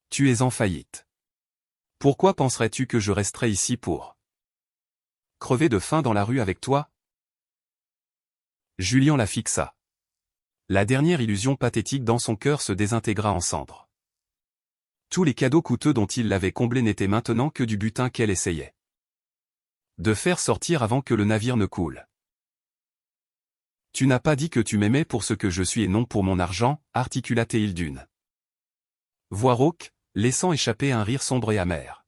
Tu es en faillite. Pourquoi penserais-tu que je resterai ici pour crever de faim dans la rue avec toi ?» Julian la fixa. La dernière illusion pathétique dans son cœur se désintégra en cendres. Tous les cadeaux coûteux dont il l'avait comblé n'étaient maintenant que du butin qu'elle essayait de faire sortir avant que le navire ne coule. « Tu n'as pas dit que tu m'aimais pour ce que je suis et non pour mon argent, articula Théildune. Voix rauque, laissant échapper un rire sombre et amer.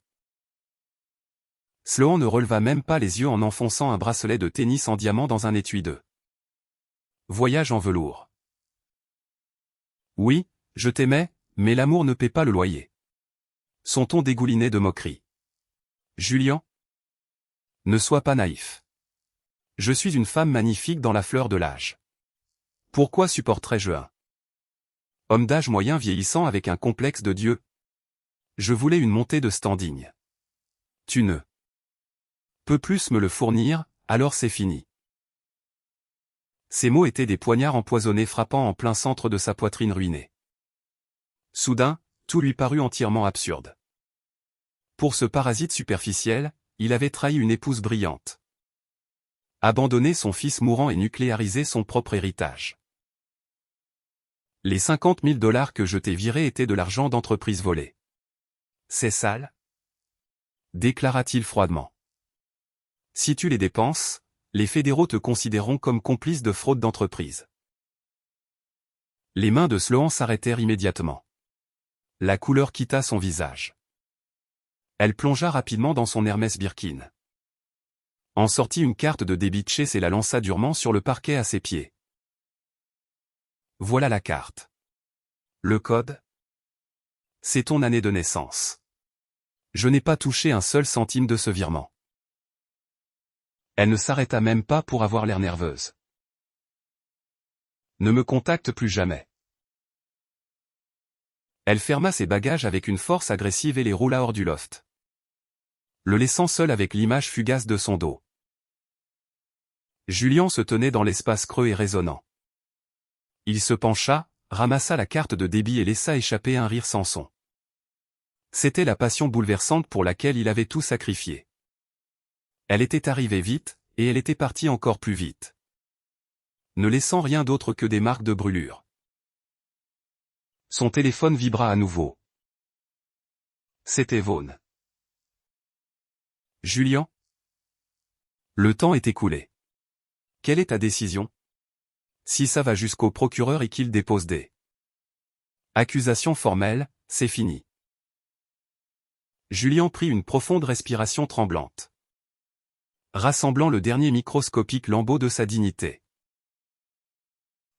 Sloan ne releva même pas les yeux en enfonçant un bracelet de tennis en diamant dans un étui de voyage en velours. Oui, je t'aimais, mais l'amour ne paie pas le loyer. Son ton dégoulinait de moquerie. Julian ? Ne sois pas naïf. Je suis une femme magnifique dans la fleur de l'âge. Pourquoi supporterais-je un homme d'âge moyen vieillissant avec un complexe de Dieu ? Je voulais une montée de standing. Tu ne peux plus me le fournir, alors c'est fini. Ces mots étaient des poignards empoisonnés frappant en plein centre de sa poitrine ruinée. Soudain, tout lui parut entièrement absurde. Pour ce parasite superficiel, il avait trahi une épouse brillante, abandonné son fils mourant et nucléarisé son propre héritage. Les 50 000 $ que je t'ai virés étaient de l'argent d'entreprise volé. C'est sale ? Déclara-t-il froidement. Si tu les dépenses, les fédéraux te considéreront comme complice de fraude d'entreprise. Les mains de Sloan s'arrêtèrent immédiatement. La couleur quitta son visage. Elle plongea rapidement dans son Hermès Birkin. En sortit une carte de débit de Chase et la lança durement sur le parquet à ses pieds. Voilà la carte. Le code ? C'est ton année de naissance. Je n'ai pas touché un seul centime de ce virement. Elle ne s'arrêta même pas pour avoir l'air nerveuse. Ne me contacte plus jamais. Elle ferma ses bagages avec une force agressive et les roula hors du loft, le laissant seul avec l'image fugace de son dos. Julian se tenait dans l'espace creux et résonnant. Il se pencha, ramassa la carte de débit et laissa échapper un rire sans son. C'était la passion bouleversante pour laquelle il avait tout sacrifié. Elle était arrivée vite, et elle était partie encore plus vite, ne laissant rien d'autre que des marques de brûlure. Son téléphone vibra à nouveau. C'était Vaughn. Julian ? Le temps est écoulé. Quelle est ta décision ? Si ça va jusqu'au procureur et qu'il dépose des accusations formelles, c'est fini. Julian prit une profonde respiration tremblante, rassemblant le dernier microscopique lambeau de sa dignité.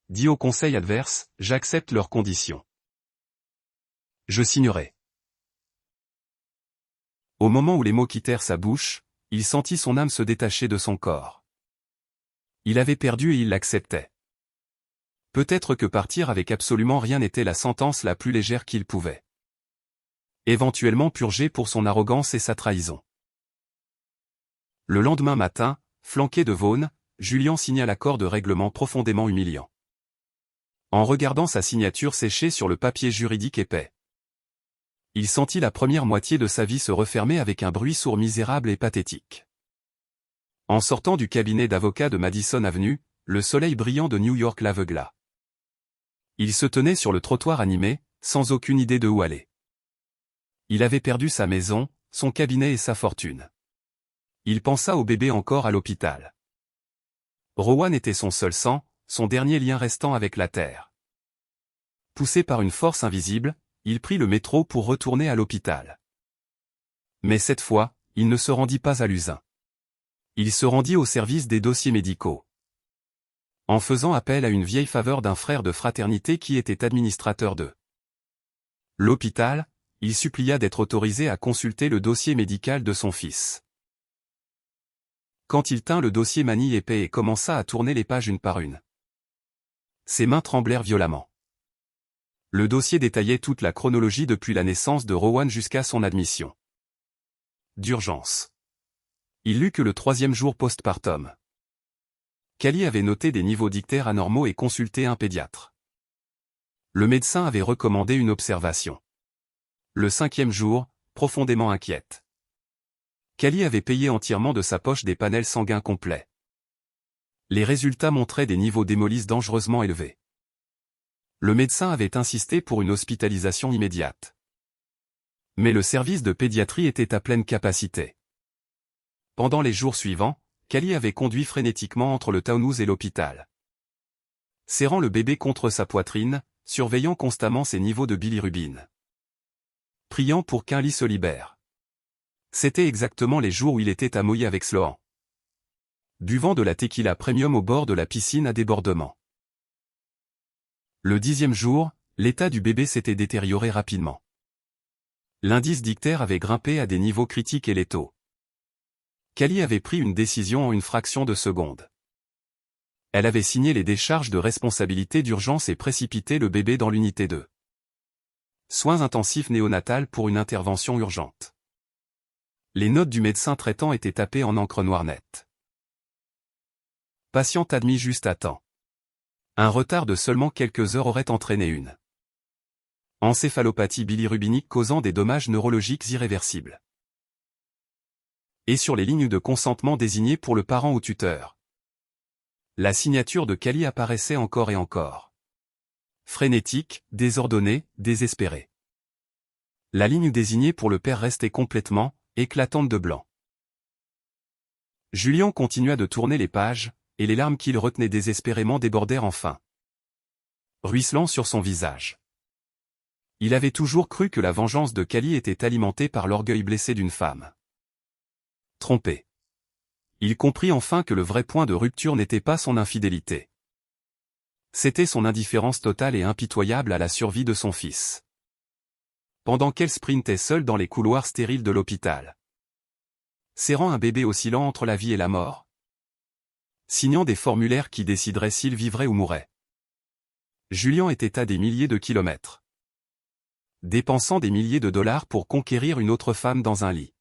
Dit au conseil adverse, j'accepte leurs conditions. Je signerai. Au moment où les mots quittèrent sa bouche, il sentit son âme se détacher de son corps. Il avait perdu et il l'acceptait. Peut-être que partir avec absolument rien était la sentence la plus légère qu'il pouvait éventuellement purger pour son arrogance et sa trahison. Le lendemain matin, flanqué de Vaughn, Julian signa l'accord de règlement profondément humiliant. En regardant sa signature séchée sur le papier juridique épais, il sentit la première moitié de sa vie se refermer avec un bruit sourd misérable et pathétique. En sortant du cabinet d'avocat de Madison Avenue, le soleil brillant de New York l'aveugla. Il se tenait sur le trottoir animé, sans aucune idée de où aller. Il avait perdu sa maison, son cabinet et sa fortune. Il pensa au bébé encore à l'hôpital. Rowan était son seul sang, son dernier lien restant avec la terre. Poussé par une force invisible, il prit le métro pour retourner à l'hôpital. Mais cette fois, il ne se rendit pas à l'usin. Il se rendit au service des dossiers médicaux. en faisant appel à une vieille faveur d'un frère de fraternité qui était administrateur de l'hôpital, il supplia d'être autorisé à consulter le dossier médical de son fils. Quand il tint le dossier manille épais et commença à tourner les pages une par une, ses mains tremblèrent violemment. Le dossier détaillait toute la chronologie depuis la naissance de Rowan jusqu'à son admission d'urgence. Il lut que le 3e jour postpartum. Callie avait noté des niveaux d'ictère anormaux et consulté un pédiatre. Le médecin avait recommandé une observation. Le 5e jour, profondément inquiète. Callie avait payé entièrement de sa poche des panels sanguins complets. Les résultats montraient des niveaux d'hémolyse dangereusement élevés. Le médecin avait insisté pour une hospitalisation immédiate. Mais le service de pédiatrie était à pleine capacité. Pendant les jours suivants, Callie avait conduit frénétiquement entre le townhouse et l'hôpital. Serrant le bébé contre sa poitrine, surveillant constamment ses niveaux de bilirubine. Priant pour qu'un lit se libère. C'était exactement les jours où il était à mouiller avec Sloan. Buvant de la tequila premium au bord de la piscine à débordement. Le 10e jour, l'état du bébé s'était détérioré rapidement. L'indice d'ictère avait grimpé à des niveaux critiques et létaux. Callie avait pris une décision en une fraction de seconde. Elle avait signé les décharges de responsabilité d'urgence et précipité le bébé dans l'unité 2. Soins intensifs néonatal pour une intervention urgente. Les notes du médecin traitant étaient tapées en encre noire nette. Patiente admis juste à temps. Un retard de seulement quelques heures aurait entraîné une encéphalopathie bilirubinique causant des dommages neurologiques irréversibles. Et sur les lignes de consentement désignées pour le parent ou tuteur. La signature de Callie apparaissait encore et encore. Frénétique, désordonnée, désespérée. La ligne désignée pour le père restait complètement, éclatante de blanc. Julien continua de tourner les pages, et les larmes qu'il retenait désespérément débordèrent enfin, ruisselant sur son visage. Il avait toujours cru que la vengeance de Callie était alimentée par l'orgueil blessé d'une femme trompée. Il comprit enfin que le vrai point de rupture n'était pas son infidélité. C'était son indifférence totale et impitoyable à la survie de son fils. Pendant qu'elle sprintait seule dans les couloirs stériles de l'hôpital, serrant un bébé oscillant entre la vie et la mort, signant des formulaires qui décideraient s'il vivrait ou mourrait. Julien était à des milliers de kilomètres, dépensant des milliers de dollars pour conquérir une autre femme dans un lit.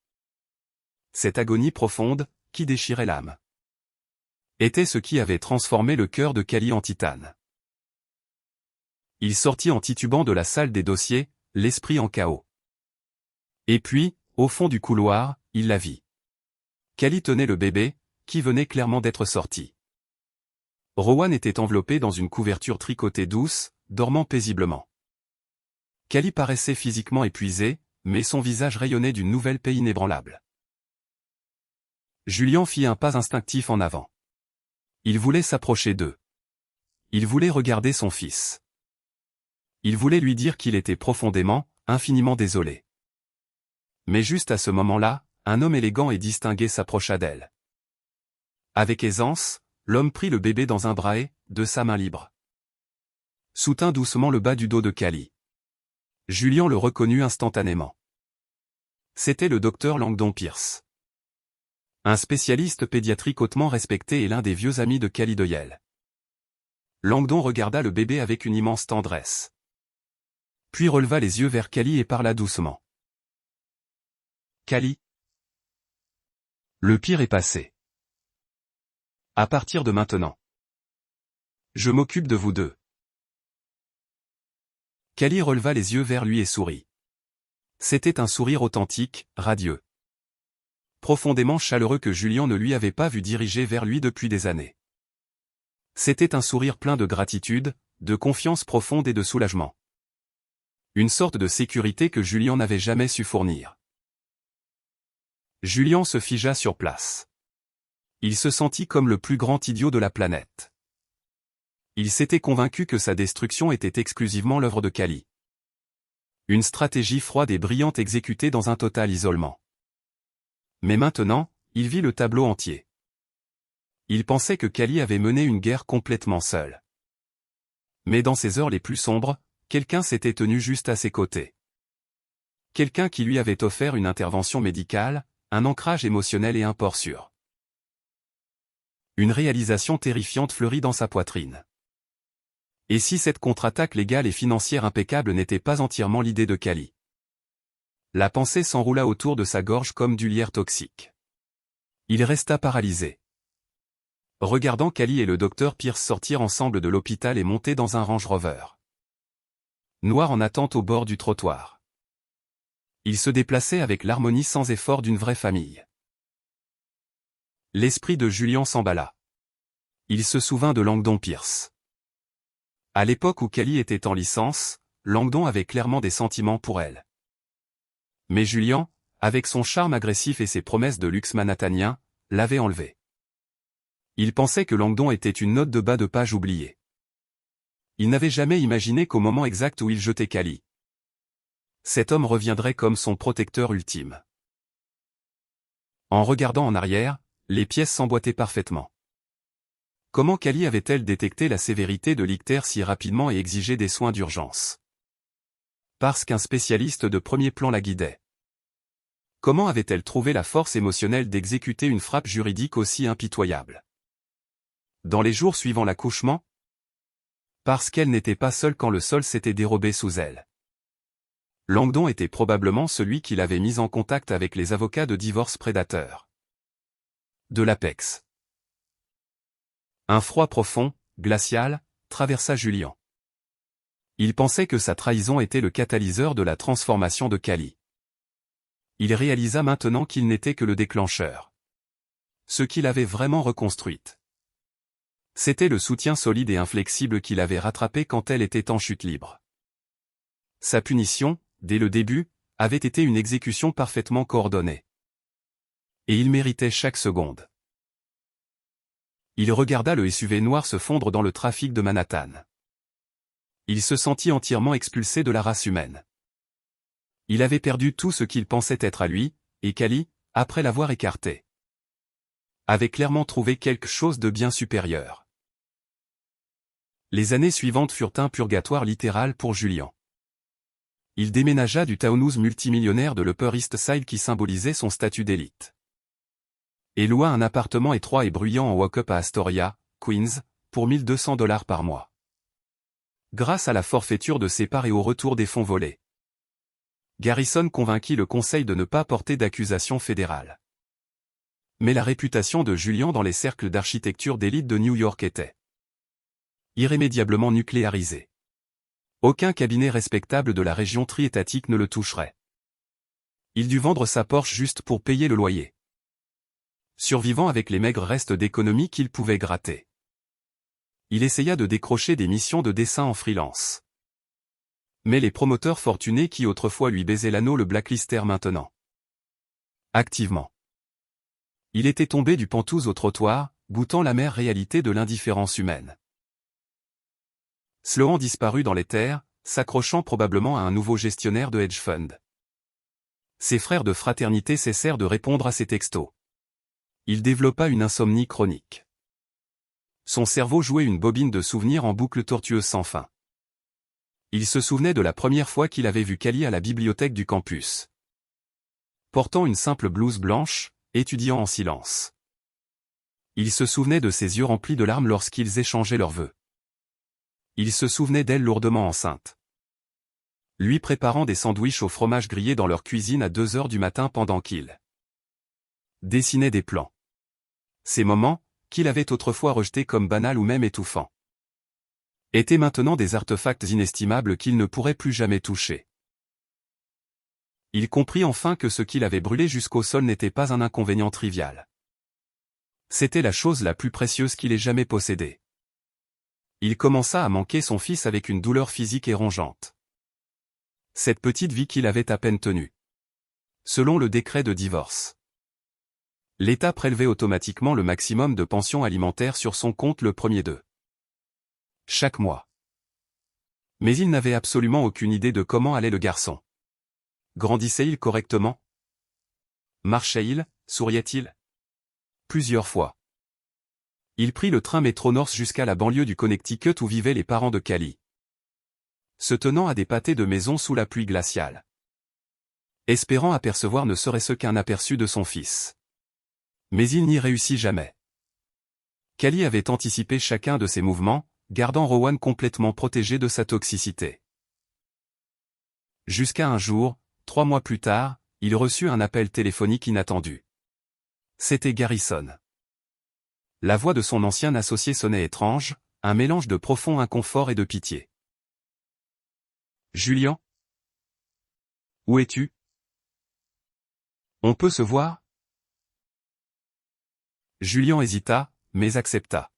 Cette agonie profonde, qui déchirait l'âme, était ce qui avait transformé le cœur de Callie en titane. Il sortit en titubant de la salle des dossiers, l'esprit en chaos. Et puis, au fond du couloir, il la vit. Callie tenait le bébé, qui venait clairement d'être sorti. Rowan était enveloppé dans une couverture tricotée douce, dormant paisiblement. Callie paraissait physiquement épuisée, mais son visage rayonnait d'une nouvelle paix inébranlable. Julien fit un pas instinctif en avant. Il voulait s'approcher d'eux. Il voulait regarder son fils. Il voulait lui dire qu'il était profondément, infiniment désolé. Mais juste à ce moment-là, un homme élégant et distingué s'approcha d'elle. Avec aisance, l'homme prit le bébé dans un bras et, de sa main libre, soutint doucement le bas du dos de Callie. Julien le reconnut instantanément. C'était le docteur Langdon Pierce. Un spécialiste pédiatrique hautement respecté et l'un des vieux amis de Callie Doyle. Langdon regarda le bébé avec une immense tendresse. Puis releva les yeux vers Callie et parla doucement. Callie. Le pire est passé. À partir de maintenant, je m'occupe de vous deux. Callie releva les yeux vers lui et sourit. C'était un sourire authentique, radieux. Profondément chaleureux que Julien ne lui avait pas vu diriger vers lui depuis des années. C'était un sourire plein de gratitude, de confiance profonde et de soulagement. Une sorte de sécurité que Julien n'avait jamais su fournir. Julien se figea sur place. Il se sentit comme le plus grand idiot de la planète. Il s'était convaincu que sa destruction était exclusivement l'œuvre de Callie. Une stratégie froide et brillante exécutée dans un total isolement. Mais maintenant, il vit le tableau entier. Il pensait que Cali avait mené une guerre complètement seule. Mais dans ses heures les plus sombres, quelqu'un s'était tenu juste à ses côtés. Quelqu'un qui lui avait offert une intervention médicale, un ancrage émotionnel et un port sûr. Une réalisation terrifiante fleurit dans sa poitrine. Et si cette contre-attaque légale et financière impeccable n'était pas entièrement l'idée de Cali? La pensée s'enroula autour de sa gorge comme du lierre toxique. Il resta paralysé. Regardant Cali et le docteur Pierce sortir ensemble de l'hôpital et monter dans un Range Rover noir en attente au bord du trottoir. Ils se déplaçaient avec l'harmonie sans effort d'une vraie famille. L'esprit de Julian s'emballa. Il se souvint de Langdon Pierce. À l'époque où Cali était en licence, Langdon avait clairement des sentiments pour elle. Mais Julian, avec son charme agressif et ses promesses de luxe manhattanien, l'avait enlevé. Il pensait que Langdon était une note de bas de page oubliée. Il n'avait jamais imaginé qu'au moment exact où il jetait Cali, cet homme reviendrait comme son protecteur ultime. En regardant en arrière, les pièces s'emboîtaient parfaitement. Comment Cali avait-elle détecté la sévérité de l'ictère si rapidement et exigé des soins d'urgence? Parce qu'un spécialiste de premier plan la guidait. Comment avait-elle trouvé la force émotionnelle d'exécuter une frappe juridique aussi impitoyable? Dans les jours suivant l'accouchement? Parce qu'elle n'était pas seule quand le sol s'était dérobé sous elle. Langdon était probablement celui qui l'avait mise en contact avec les avocats de divorce prédateurs de l'Apex. Un froid profond, glacial, traversa Julian. Il pensait que sa trahison était le catalyseur de la transformation de Cali. Il réalisa maintenant qu'il n'était que le déclencheur. Ce qui l'avait vraiment reconstruite. C'était le soutien solide et inflexible qu'il avait rattrapé quand elle était en chute libre. Sa punition, dès le début, avait été une exécution parfaitement coordonnée. Et il méritait chaque seconde. Il regarda le SUV noir se fondre dans le trafic de Manhattan. Il se sentit entièrement expulsé de la race humaine. Il avait perdu tout ce qu'il pensait être à lui, et Cali, après l'avoir écarté, avait clairement trouvé quelque chose de bien supérieur. Les années suivantes furent un purgatoire littéral pour Julian. Il déménagea du townhouse multimillionnaire de l'Upper East Side qui symbolisait son statut d'élite. Et loua un appartement étroit et bruyant en walk-up à Astoria, Queens, pour $1 200 par mois. Grâce à la forfaiture de ses parts et au retour des fonds volés, Garrison convainquit le conseil de ne pas porter d'accusation fédérale. Mais la réputation de Julian dans les cercles d'architecture d'élite de New York était irrémédiablement nucléarisée. Aucun cabinet respectable de la région triétatique ne le toucherait. Il dut vendre sa Porsche juste pour payer le loyer, survivant avec les maigres restes d'économie qu'il pouvait gratter. Il essaya de décrocher des missions de dessin en freelance. Mais les promoteurs fortunés qui autrefois lui baisaient l'anneau le blacklistèrent maintenant activement. Il était tombé du pantouse au trottoir, goûtant l'amère réalité de l'indifférence humaine. Sloan disparut dans les terres, s'accrochant probablement à un nouveau gestionnaire de hedge fund. Ses frères de fraternité cessèrent de répondre à ses textos. Il développa une insomnie chronique. Son cerveau jouait une bobine de souvenirs en boucle tortueuse sans fin. Il se souvenait de la première fois qu'il avait vu Cali à la bibliothèque du campus. Portant une simple blouse blanche, étudiant en silence. Il se souvenait de ses yeux remplis de larmes lorsqu'ils échangeaient leurs vœux. Il se souvenait d'elle lourdement enceinte, lui préparant des sandwichs au fromage grillé dans leur cuisine à 2 heures du matin pendant qu'il dessinait des plans. Ces moments, qu'il avait autrefois rejetés comme banals ou même étouffants, étaient maintenant des artefacts inestimables qu'il ne pourrait plus jamais toucher. Il comprit enfin que ce qu'il avait brûlé jusqu'au sol n'était pas un inconvénient trivial. C'était la chose la plus précieuse qu'il ait jamais possédée. Il commença à manquer son fils avec une douleur physique et rongeante. Cette petite vie qu'il avait à peine tenue. Selon le décret de divorce, l'État prélevait automatiquement le maximum de pension alimentaire sur son compte le premier de chaque mois. Mais il n'avait absolument aucune idée de comment allait le garçon. Grandissait-il correctement? Marchait-il? Souriait-il? Plusieurs fois. Il prit le train métro North jusqu'à la banlieue du Connecticut où vivaient les parents de Callie. Se tenant à des pâtés de maison sous la pluie glaciale. Espérant apercevoir ne serait-ce qu'un aperçu de son fils. Mais il n'y réussit jamais. Callie avait anticipé chacun de ses mouvements, gardant Rowan complètement protégé de sa toxicité. Jusqu'à un jour, 3 mois plus tard, il reçut un appel téléphonique inattendu. C'était Garrison. La voix de son ancien associé sonnait étrange, un mélange de profond inconfort et de pitié. « Julian ? Où es-tu ? On peut se voir ?» Julian hésita, mais accepta.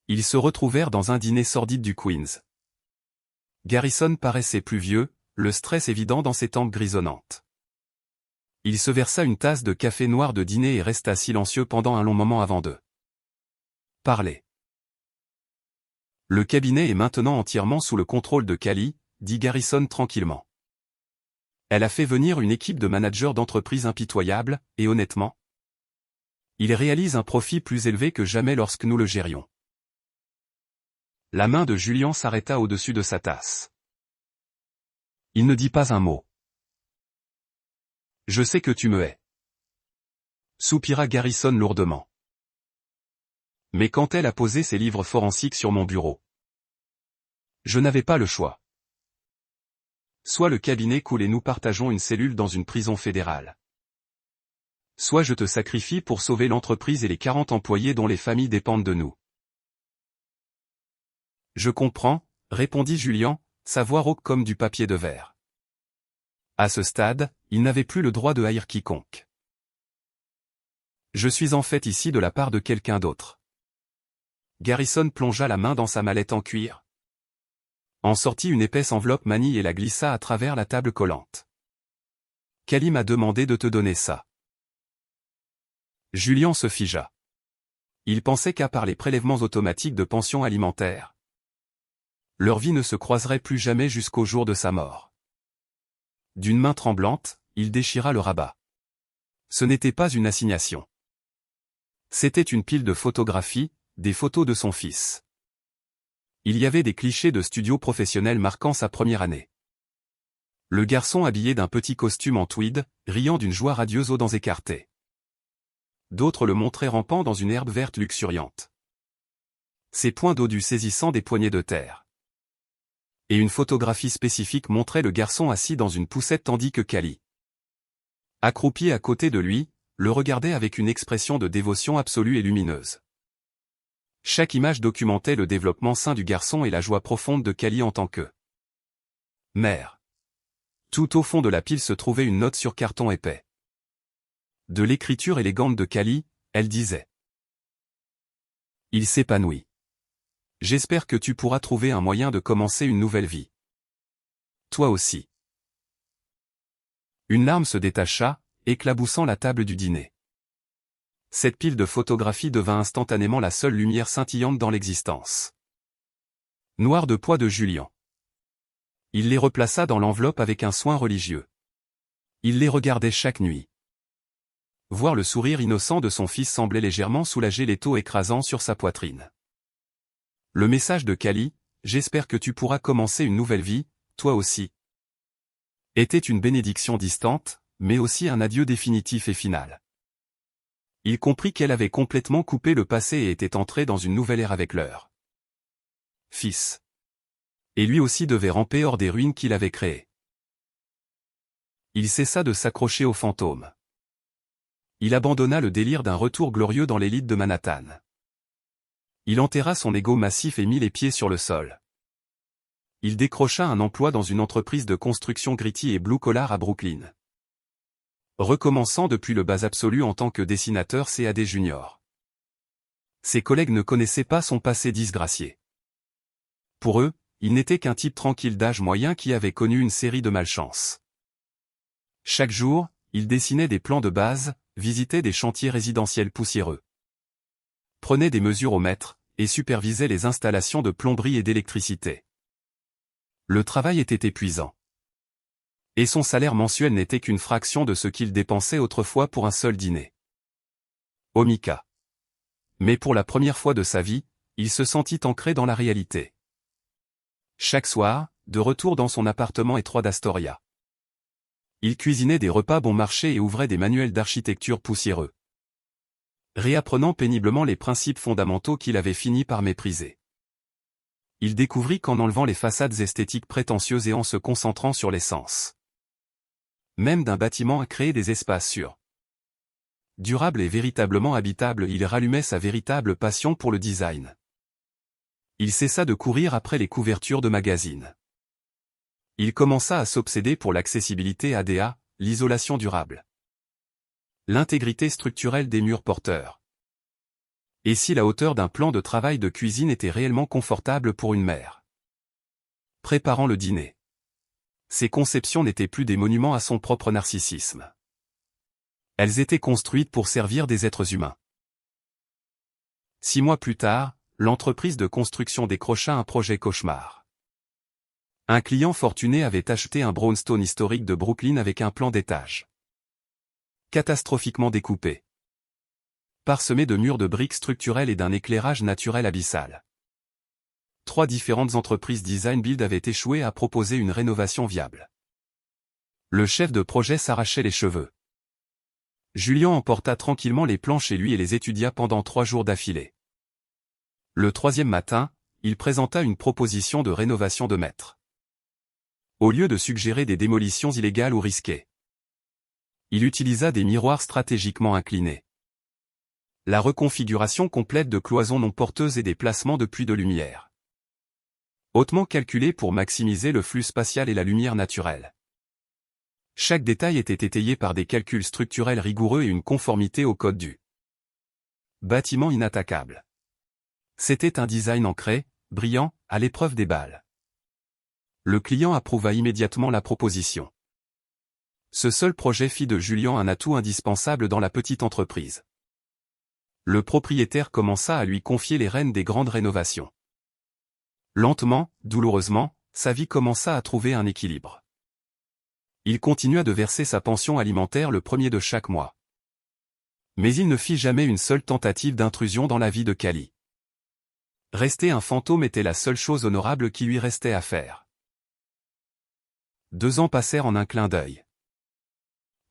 Ils se retrouvèrent dans un dîner sordide du Queens. Garrison paraissait plus vieux, le stress évident dans ses tempes grisonnantes. Il se versa une tasse de café noir de dîner et resta silencieux pendant un long moment avant de parler. « Le cabinet est maintenant entièrement sous le contrôle de Callie, » dit Garrison tranquillement. Elle a fait venir une équipe de managers d'entreprise impitoyables, et honnêtement, il réalise un profit plus élevé que jamais lorsque nous le gérions. La main de Julian s'arrêta au-dessus de sa tasse. Il ne dit pas un mot. « Je sais que tu me hais. » Soupira Garrison lourdement. Mais quand elle a posé ses livres forensiques sur mon bureau, je n'avais pas le choix. Soit le cabinet coule et nous partageons une cellule dans une prison fédérale. Soit je te sacrifie pour sauver l'entreprise et les 40 employés dont les familles dépendent de nous. Je comprends, répondit Julian, sa voix rauque comme du papier de verre. À ce stade, il n'avait plus le droit de haïr quiconque. Je suis en fait ici de la part de quelqu'un d'autre. Garrison plongea la main dans sa mallette en cuir. En sortit une épaisse enveloppe manille et la glissa à travers la table collante. Callie m'a demandé de te donner ça. Julian se figea. Il pensait qu'à part les prélèvements automatiques de pension alimentaire, leur vie ne se croiserait plus jamais jusqu'au jour de sa mort. D'une main tremblante, il déchira le rabat. Ce n'était pas une assignation. C'était une pile de photographies, des photos de son fils. Il y avait des clichés de studio professionnels marquant sa première année. Le garçon habillé d'un petit costume en tweed, riant d'une joie radieuse aux dents écartées. D'autres le montraient rampant dans une herbe verte luxuriante. Ses points dodus saisissant des poignées de terre. Et une photographie spécifique montrait le garçon assis dans une poussette tandis que Callie, accroupie à côté de lui, le regardait avec une expression de dévotion absolue et lumineuse. Chaque image documentait le développement sain du garçon et la joie profonde de Callie en tant que mère. Tout au fond de la pile se trouvait une note sur carton épais. De l'écriture élégante de Callie, elle disait « Il s'épanouit. J'espère que tu pourras trouver un moyen de commencer une nouvelle vie. Toi aussi. » Une larme se détacha, éclaboussant la table du dîner. Cette pile de photographies devint instantanément la seule lumière scintillante dans l'existence. Noir de poids de Julian. Il les replaça dans l'enveloppe avec un soin religieux. Il les regardait chaque nuit. Voir le sourire innocent de son fils semblait légèrement soulager l'étau écrasant sur sa poitrine. Le message de Callie, « J'espère que tu pourras commencer une nouvelle vie, toi aussi », était une bénédiction distante, mais aussi un adieu définitif et final. Il comprit qu'elle avait complètement coupé le passé et était entrée dans une nouvelle ère avec leur fils. Et lui aussi devait ramper hors des ruines qu'il avait créées. Il cessa de s'accrocher aux fantômes. Il abandonna le délire d'un retour glorieux dans l'élite de Manhattan. Il enterra son ego massif et mit les pieds sur le sol. Il décrocha un emploi dans une entreprise de construction gritty et blue-collar à Brooklyn. Recommençant depuis le bas absolu en tant que dessinateur CAD junior. Ses collègues ne connaissaient pas son passé disgracié. Pour eux, il n'était qu'un type tranquille d'âge moyen qui avait connu une série de malchances. Chaque jour, il dessinait des plans de base, visitait des chantiers résidentiels poussiéreux, prenait des mesures au mètre, et supervisait les installations de plomberie et d'électricité. Le travail était épuisant. Et son salaire mensuel n'était qu'une fraction de ce qu'il dépensait autrefois pour un seul dîner. Omika. Mais pour la première fois de sa vie, il se sentit ancré dans la réalité. Chaque soir, de retour dans son appartement étroit d'Astoria, il cuisinait des repas bon marché et ouvrait des manuels d'architecture poussiéreux, réapprenant péniblement les principes fondamentaux qu'il avait fini par mépriser. Il découvrit qu'en enlevant les façades esthétiques prétentieuses et en se concentrant sur l'essence même d'un bâtiment à créer des espaces sûrs, durables et véritablement habitables, il rallumait sa véritable passion pour le design. Il cessa de courir après les couvertures de magazines. Il commença à s'obséder pour l'accessibilité ADA, l'isolation durable, l'intégrité structurelle des murs porteurs. Et si la hauteur d'un plan de travail de cuisine était réellement confortable pour une mère préparant le dîner? Ces conceptions n'étaient plus des monuments à son propre narcissisme. Elles étaient construites pour servir des êtres humains. 6 mois plus tard, l'entreprise de construction décrocha un projet cauchemar. Un client fortuné avait acheté un brownstone historique de Brooklyn avec un plan d'étage catastrophiquement découpé, parsemé de murs de briques structurelles et d'un éclairage naturel abyssal. 3 différentes entreprises design build avaient échoué à proposer une rénovation viable. Le chef de projet s'arrachait les cheveux. Julien emporta tranquillement les plans chez lui et les étudia pendant 3 jours d'affilée. Le 3e matin, il présenta une proposition de rénovation de maître. Au lieu de suggérer des démolitions illégales ou risquées, il utilisa des miroirs stratégiquement inclinés, la reconfiguration complète de cloisons non porteuses et des placements de puits de lumière, hautement calculés pour maximiser le flux spatial et la lumière naturelle. Chaque détail était étayé par des calculs structurels rigoureux et une conformité au code du bâtiment inattaquable. C'était un design ancré, brillant, à l'épreuve des balles. Le client approuva immédiatement la proposition. Ce seul projet fit de Julien un atout indispensable dans la petite entreprise. Le propriétaire commença à lui confier les rênes des grandes rénovations. Lentement, douloureusement, sa vie commença à trouver un équilibre. Il continua de verser sa pension alimentaire le 1er de chaque mois. Mais il ne fit jamais une seule tentative d'intrusion dans la vie de Cali. Rester un fantôme était la seule chose honorable qui lui restait à faire. 2 ans passèrent en un clin d'œil.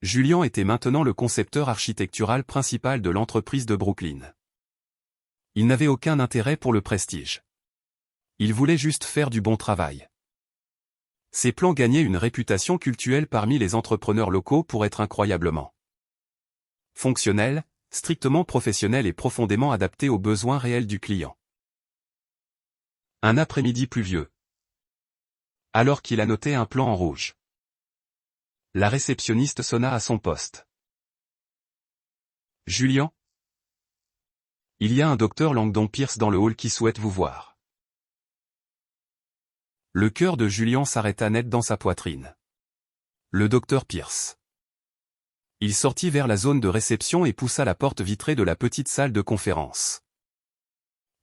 Julien était maintenant le concepteur architectural principal de l'entreprise de Brooklyn. Il n'avait aucun intérêt pour le prestige. Il voulait juste faire du bon travail. Ses plans gagnaient une réputation cultuelle parmi les entrepreneurs locaux pour être incroyablement fonctionnels, strictement professionnels et profondément adaptés aux besoins réels du client. Un après-midi pluvieux, alors qu'il annotait un plan en rouge, la réceptionniste sonna à son poste. « Julien ? Il y a un docteur Langdon Pierce dans le hall qui souhaite vous voir. » Le cœur de Julien s'arrêta net dans sa poitrine. Le docteur Pierce. Il sortit vers la zone de réception et poussa la porte vitrée de la petite salle de conférence.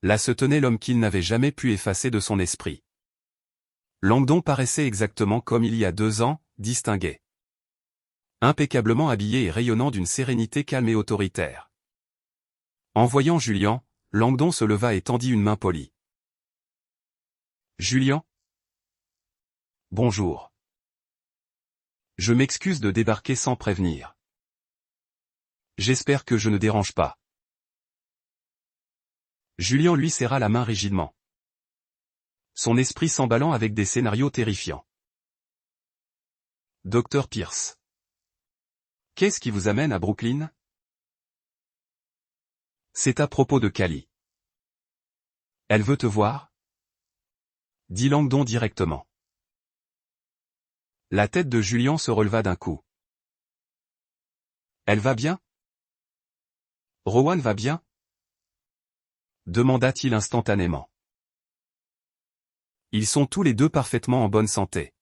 Là se tenait l'homme qu'il n'avait jamais pu effacer de son esprit. Langdon paraissait exactement comme il y a 2 ans, distingué, impeccablement habillé et rayonnant d'une sérénité calme et autoritaire. En voyant Julien, Langdon se leva et tendit une main polie. « Julien ? Bonjour. Je m'excuse de débarquer sans prévenir. J'espère que je ne dérange pas. » Julien lui serra la main rigidement, son esprit s'emballant avec des scénarios terrifiants. « Docteur Pierce. Qu'est-ce qui vous amène à Brooklyn ? » C'est à propos de Cali. Elle veut te voir ? Dit Langdon directement. La tête de Julien se releva d'un coup. Elle va bien ? Rowan va bien ? Demanda-t-il instantanément. Ils sont tous les 2 parfaitement en bonne santé,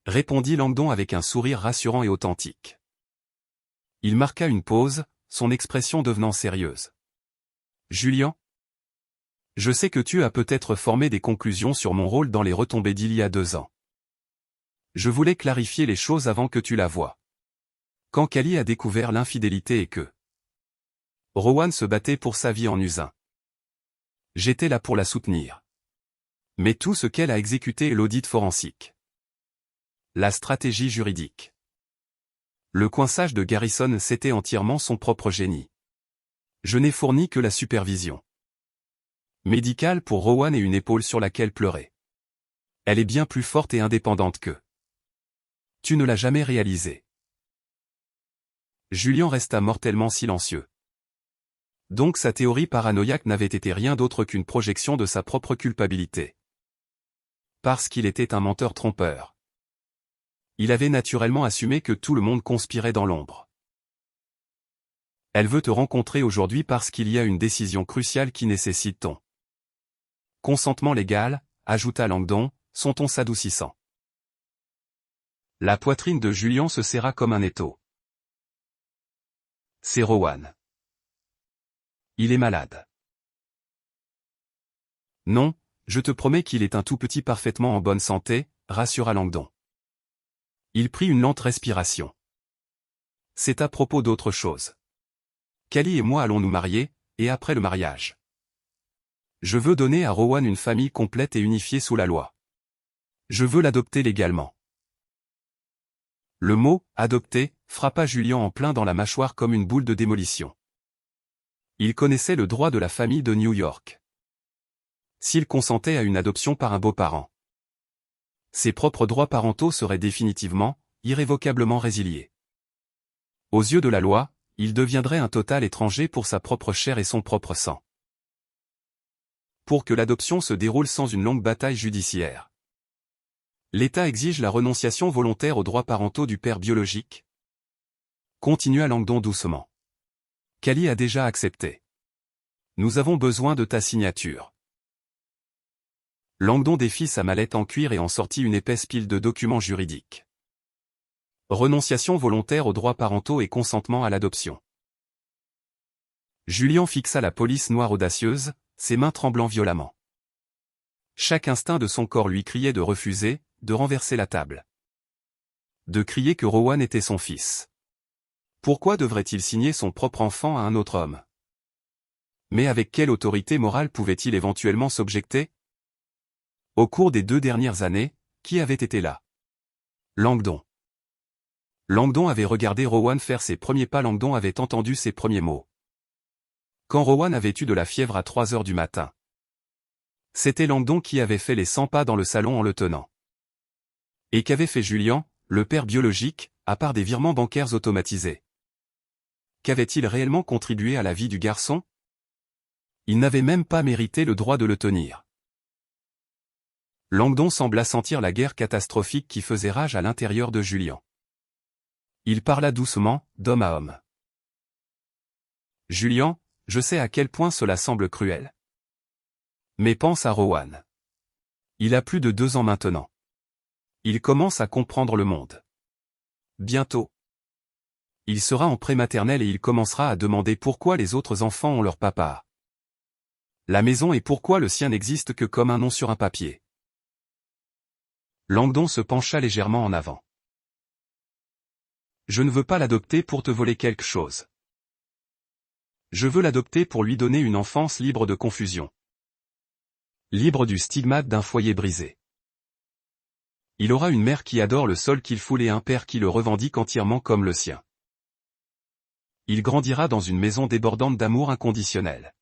répondit Langdon avec un sourire rassurant et authentique. Il marqua une pause, son expression devenant sérieuse. Julien ? Je sais que tu as peut-être formé des conclusions sur mon rôle dans les retombées d'il y a 2 ans. Je voulais clarifier les choses avant que tu la voies. Quand Cali a découvert l'infidélité et que Rowan se battait pour sa vie en Usain. J'étais là pour la soutenir. Mais tout ce qu'elle a exécuté est l'audit forensique. La stratégie juridique. Le coinçage de Garrison, c'était entièrement son propre génie. Je n'ai fourni que la supervision médicale pour Rowan et une épaule sur laquelle pleurer. Elle est bien plus forte et indépendante que. Tu ne l'as jamais réalisé. Julian resta mortellement silencieux. Donc sa théorie paranoïaque n'avait été rien d'autre qu'une projection de sa propre culpabilité. Parce qu'il était un menteur trompeur. Il avait naturellement assumé que tout le monde conspirait dans l'ombre. Elle veut te rencontrer aujourd'hui parce qu'il y a une décision cruciale qui nécessite ton consentement légal, ajouta Langdon, son ton s'adoucissant. La poitrine de Julian se serra comme un étau. C'est Rowan. Il est malade. Non, je te promets qu'il est un tout petit parfaitement en bonne santé, rassura Langdon. Il prit une lente respiration. C'est à propos d'autre chose. Callie et moi allons nous marier, et après le mariage. Je veux donner à Rowan une famille complète et unifiée sous la loi. Je veux l'adopter légalement. Le mot « adopter » frappa Julian en plein dans la mâchoire comme une boule de démolition. Il connaissait le droit de la famille de New York. S'il consentait à une adoption par un beau-parent, ses propres droits parentaux seraient définitivement, irrévocablement résiliés. Aux yeux de la loi, il deviendrait un total étranger pour sa propre chair et son propre sang. Pour que l'adoption se déroule sans une longue bataille judiciaire, l'État exige la renonciation volontaire aux droits parentaux du père biologique. Continua Langdon doucement. Callie a déjà accepté. Nous avons besoin de ta signature. Langdon défit sa mallette en cuir et en sortit une épaisse pile de documents juridiques. Renonciation volontaire aux droits parentaux et consentement à l'adoption. Julian fixa la police noire audacieuse, ses mains tremblant violemment. Chaque instinct de son corps lui criait de refuser, de renverser la table. De crier que Rowan était son fils. Pourquoi devrait-il signer son propre enfant à un autre homme? Mais avec quelle autorité morale pouvait-il éventuellement s'objecter? Au cours des 2 dernières années, qui avait été là? Langdon. Langdon avait regardé Rowan faire ses premiers pas. Langdon avait entendu ses premiers mots. Quand Rowan avait eu de la fièvre à 3 heures du matin. C'était Langdon qui avait fait les 100 pas dans le salon en le tenant. Et qu'avait fait Julian, le père biologique, à part des virements bancaires automatisés? Qu'avait-il réellement contribué à la vie du garçon? Il n'avait même pas mérité le droit de le tenir. Langdon sembla sentir la guerre catastrophique qui faisait rage à l'intérieur de Julian. Il parla doucement, d'homme à homme. Julian, je sais à quel point cela semble cruel. Mais pense à Rowan. Il a plus de 2 ans maintenant. Il commence à comprendre le monde. Bientôt. Il sera en prématernelle et il commencera à demander pourquoi les autres enfants ont leur papa. La maison et pourquoi le sien n'existe que comme un nom sur un papier. Langdon se pencha légèrement en avant. Je ne veux pas l'adopter pour te voler quelque chose. Je veux l'adopter pour lui donner une enfance libre de confusion. Libre du stigmate d'un foyer brisé. Il aura une mère qui adore le sol qu'il foule et un père qui le revendique entièrement comme le sien. Il grandira dans une maison débordante d'amour inconditionnel.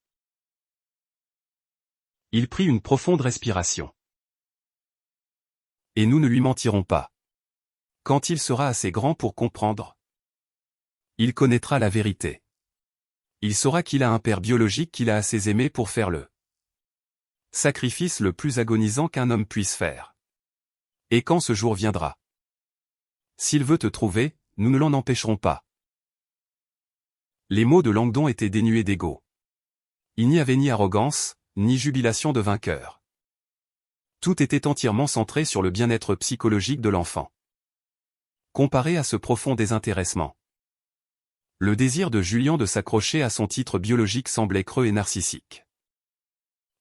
Il prit une profonde respiration. Et nous ne lui mentirons pas. Quand il sera assez grand pour comprendre, il connaîtra la vérité. Il saura qu'il a un père biologique qu'il a assez aimé pour faire le sacrifice le plus agonisant qu'un homme puisse faire. Et quand ce jour viendra, s'il veut te trouver, nous ne l'en empêcherons pas. Les mots de Langdon étaient dénués d'ego. Il n'y avait ni arrogance, ni jubilation de vainqueur. Tout était entièrement centré sur le bien-être psychologique de l'enfant. Comparé à ce profond désintéressement, le désir de Julian de s'accrocher à son titre biologique semblait creux et narcissique.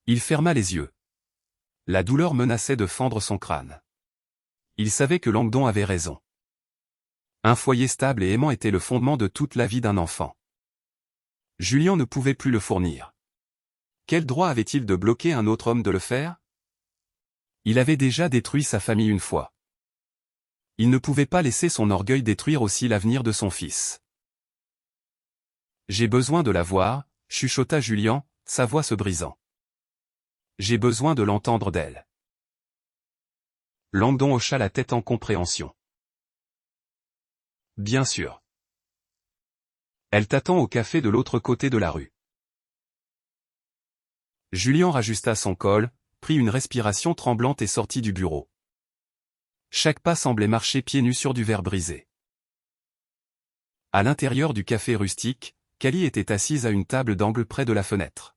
Il ferma les yeux. La douleur menaçait de fendre son crâne. Il savait que Langdon avait raison. Un foyer stable et aimant était le fondement de toute la vie d'un enfant. Julien ne pouvait plus le fournir. Quel droit avait-il de bloquer un autre homme de le faire? Il avait déjà détruit sa famille une fois. Il ne pouvait pas laisser son orgueil détruire aussi l'avenir de son fils. J'ai besoin de la voir, chuchota Julien, sa voix se brisant. J'ai besoin de l'entendre d'elle. Langdon hocha la tête en compréhension. Bien sûr. Elle t'attend au café de l'autre côté de la rue. Julien rajusta son col, prit une respiration tremblante et sortit du bureau. Chaque pas semblait marcher pieds nus sur du verre brisé. À l'intérieur du café rustique, Cali était assise à une table d'angle près de la fenêtre.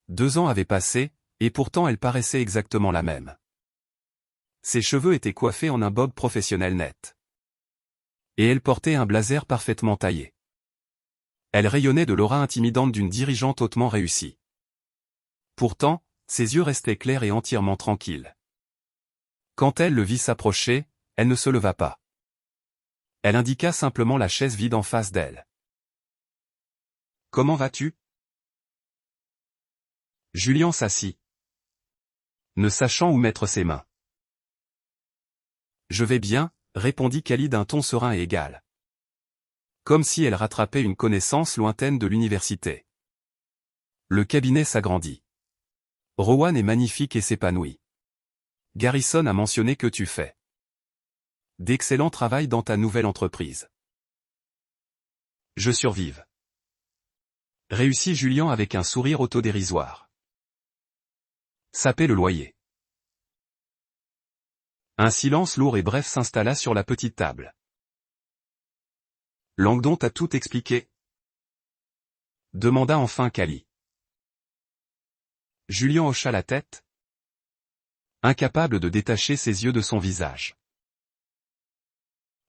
2 ans avaient passé, et pourtant elle paraissait exactement la même. Ses cheveux étaient coiffés en un bob professionnel net. Et elle portait un blazer parfaitement taillé. Elle rayonnait de l'aura intimidante d'une dirigeante hautement réussie. Pourtant, ses yeux restaient clairs et entièrement tranquilles. Quand elle le vit s'approcher, elle ne se leva pas. Elle indiqua simplement la chaise vide en face d'elle. « Comment vas-tu » Julien s'assit, ne sachant où mettre ses mains. « Je vais bien » répondit Cali d'un ton serein et égal. Comme si elle rattrapait une connaissance lointaine de l'université. Le cabinet s'agrandit. Rowan est magnifique et s'épanouit. Garrison a mentionné que tu fais d'excellent travail dans ta nouvelle entreprise. Je survive. Réussit Julien avec un sourire autodérisoire. Ça paie le loyer. Un silence lourd et bref s'installa sur la petite table. Langdon t'a tout expliqué? Demanda enfin Cali. Julien hocha la tête, incapable de détacher ses yeux de son visage.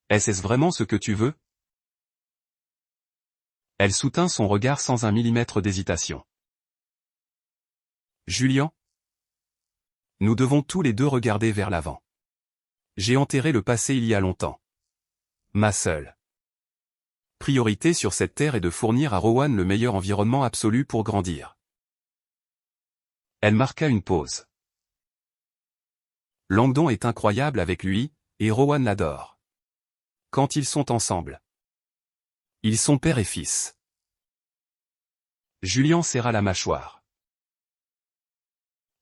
Est-ce vraiment ce que tu veux? Elle soutint son regard sans un millimètre d'hésitation. Julien, nous devons tous les deux regarder vers l'avant. J'ai enterré le passé il y a longtemps. Ma seule priorité sur cette terre est de fournir à Rowan le meilleur environnement absolu pour grandir. Elle marqua une pause. Langdon est incroyable avec lui, et Rowan l'adore. Quand ils sont ensemble, ils sont père et fils. Julien serra la mâchoire.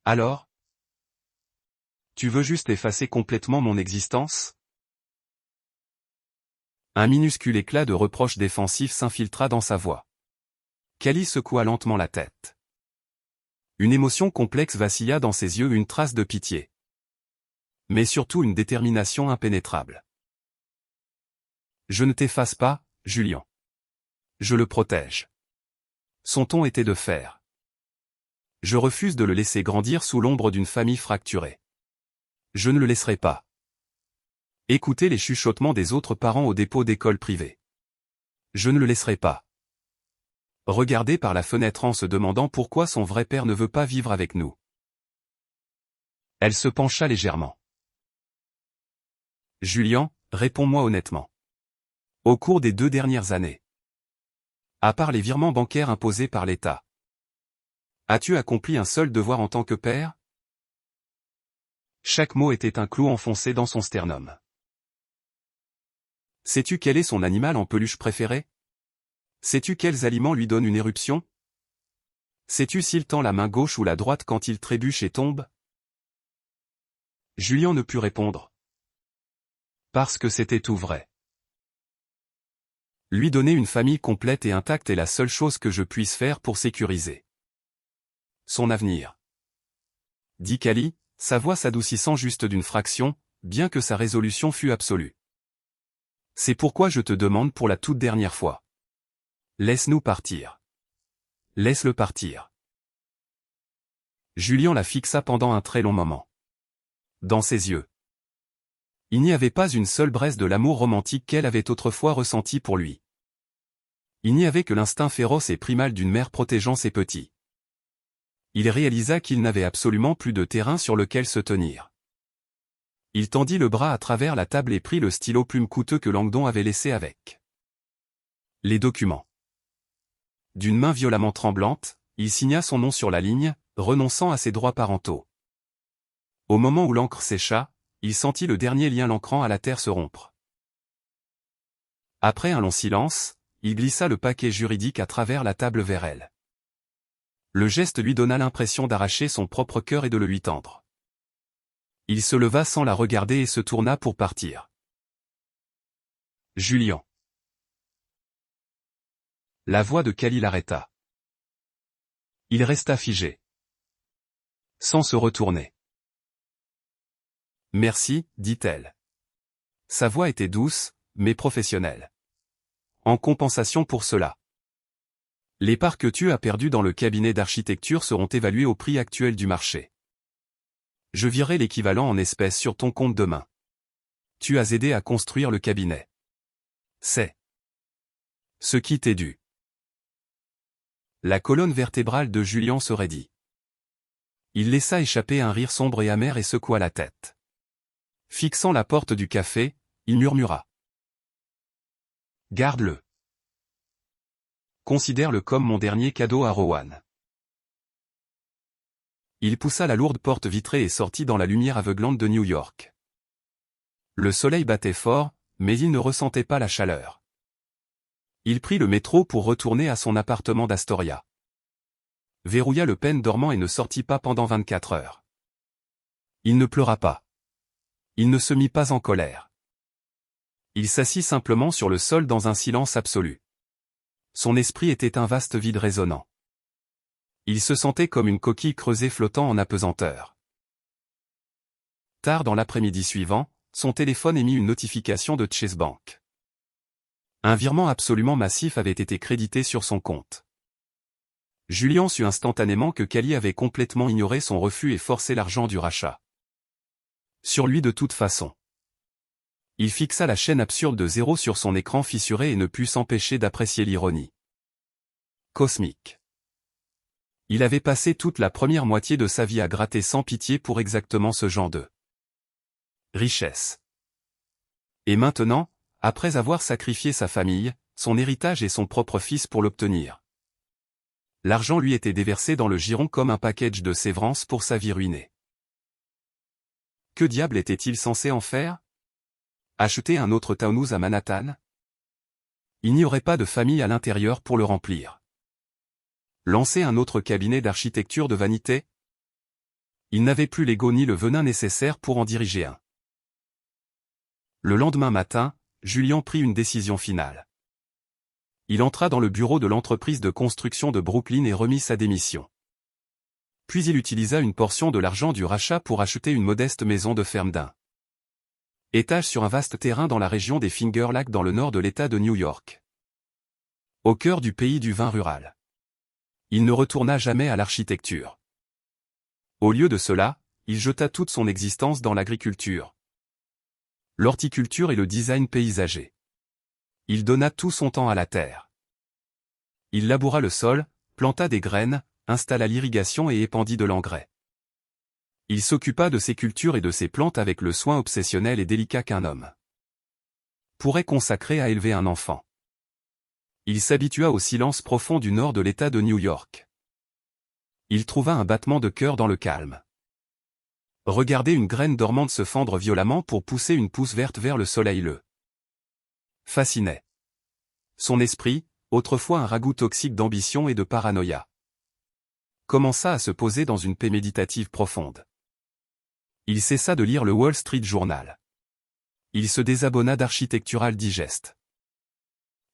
Alors? Tu veux juste effacer complètement mon existence? Un minuscule éclat de reproche défensif s'infiltra dans sa voix. Cali secoua lentement la tête. Une émotion complexe vacilla dans ses yeux, une trace de pitié. Mais surtout une détermination impénétrable. Je ne t'efface pas, Julien. Je le protège. Son ton était de fer. Je refuse de le laisser grandir sous l'ombre d'une famille fracturée. Je ne le laisserai pas. Écoutez les chuchotements des autres parents au dépôt d'école privée. Je ne le laisserai pas. Regardez par la fenêtre en se demandant pourquoi son vrai père ne veut pas vivre avec nous. Elle se pencha légèrement. Julien, réponds-moi honnêtement. Au cours des 2 dernières années, à part les virements bancaires imposés par l'État, as-tu accompli un seul devoir en tant que père? Chaque mot était un clou enfoncé dans son sternum. Sais-tu quel est son animal en peluche préféré? Sais-tu quels aliments lui donnent une éruption? Sais-tu s'il tend la main gauche ou la droite quand il trébuche et tombe? Julien ne put répondre. Parce que c'était tout vrai. Lui donner une famille complète et intacte est la seule chose que je puisse faire pour sécuriser son avenir. Dit Cali, sa voix s'adoucissant juste d'une fraction, bien que sa résolution fût absolue. C'est pourquoi je te demande pour la toute dernière fois. Laisse-nous partir. Laisse-le partir. Julien la fixa pendant un très long moment. Dans ses yeux, il n'y avait pas une seule braise de l'amour romantique qu'elle avait autrefois ressenti pour lui. Il n'y avait que l'instinct féroce et primal d'une mère protégeant ses petits. Il réalisa qu'il n'avait absolument plus de terrain sur lequel se tenir. Il tendit le bras à travers la table et prit le stylo plume coûteux que Langdon avait laissé avec les documents. d'une main violemment tremblante, il signa son nom sur la ligne, renonçant à ses droits parentaux. Au moment où l'encre sécha, il sentit le dernier lien l'ancrant à la terre se rompre. Après un long silence, il glissa le paquet juridique à travers la table vers elle. Le geste lui donna l'impression d'arracher son propre cœur et de le lui tendre. Il se leva sans la regarder et se tourna pour partir. Julian. La voix de Cali l'arrêta. Il resta figé. Sans se retourner. Merci, dit-elle. Sa voix était douce, mais professionnelle. En compensation pour cela, les parts que tu as perdues dans le cabinet d'architecture seront évaluées au prix actuel du marché. Je virerai l'équivalent en espèces sur ton compte demain. Tu as aidé à construire le cabinet. C'est ce qui t'est dû. La colonne vertébrale de Julian se raidit. Il laissa échapper un rire sombre et amer et secoua la tête. Fixant la porte du café, il murmura. Garde-le. Considère-le comme mon dernier cadeau à Rowan. Il poussa la lourde porte vitrée et sortit dans la lumière aveuglante de New York. Le soleil battait fort, mais il ne ressentait pas la chaleur. Il prit le métro pour retourner à son appartement d'Astoria. Verrouilla le peine dormant et ne sortit pas pendant 24 heures. Il ne pleura pas. Il ne se mit pas en colère. Il s'assit simplement sur le sol dans un silence absolu. Son esprit était un vaste vide résonnant. Il se sentait comme une coquille creusée flottant en apesanteur. Tard dans l'après-midi suivant, son téléphone émit une notification de Chase Bank. Un virement absolument massif avait été crédité sur son compte. Julian sut instantanément que Cali avait complètement ignoré son refus et forcé l'argent du rachat. Sur lui de toute façon. Il fixa la chaîne absurde de 0 sur son écran fissuré et ne put s'empêcher d'apprécier l'ironie. Cosmique. Il avait passé toute la première moitié de sa vie à gratter sans pitié pour exactement ce genre de richesse. Et maintenant, après avoir sacrifié sa famille, son héritage et son propre fils pour l'obtenir, l'argent lui était déversé dans le giron comme un package de sévrance pour sa vie ruinée. Que diable était-il censé en faire? Acheter un autre townhouse à Manhattan? Il n'y aurait pas de famille à l'intérieur pour le remplir. Lancer un autre cabinet d'architecture de vanité? Il n'avait plus l'ego ni le venin nécessaire pour en diriger un. Le lendemain matin, Julian prit une décision finale. Il entra dans le bureau de l'entreprise de construction de Brooklyn et remit sa démission. Puis il utilisa une portion de l'argent du rachat pour acheter une modeste maison de ferme d'un étage sur un vaste terrain dans la région des Finger Lakes dans le nord de l'État de New York. Au cœur du pays du vin rural. Il ne retourna jamais à l'architecture. Au lieu de cela, il jeta toute son existence dans l'agriculture, l'horticulture et le design paysager. Il donna tout son temps à la terre. Il laboura le sol, planta des graines, installa l'irrigation et épandit de l'engrais. Il s'occupa de ses cultures et de ses plantes avec le soin obsessionnel et délicat qu'un homme pourrait consacrer à élever un enfant. Il s'habitua au silence profond du nord de l'État de New York. Il trouva un battement de cœur dans le calme. Regarder une graine dormante se fendre violemment pour pousser une pousse verte vers le soleil le fascinait. Son esprit, autrefois un ragoût toxique d'ambition et de paranoïa, commença à se poser dans une paix méditative profonde. Il cessa de lire le Wall Street Journal. Il se désabonna d'Architectural Digest.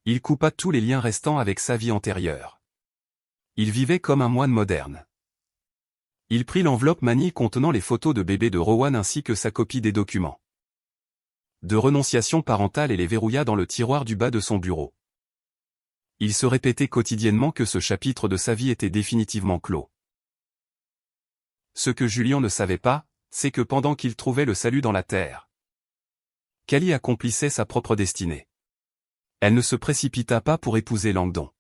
Il coupa tous les liens restants avec sa vie antérieure. Il vivait comme un moine moderne. Il prit l'enveloppe manie contenant les photos de bébé de Rowan ainsi que sa copie des documents de renonciation parentale et les verrouilla dans le tiroir du bas de son bureau. Il se répétait quotidiennement que ce chapitre de sa vie était définitivement clos. Ce que Julian ne savait pas, c'est que pendant qu'il trouvait le salut dans la terre, Cali accomplissait sa propre destinée. Elle ne se précipita pas pour épouser Langdon.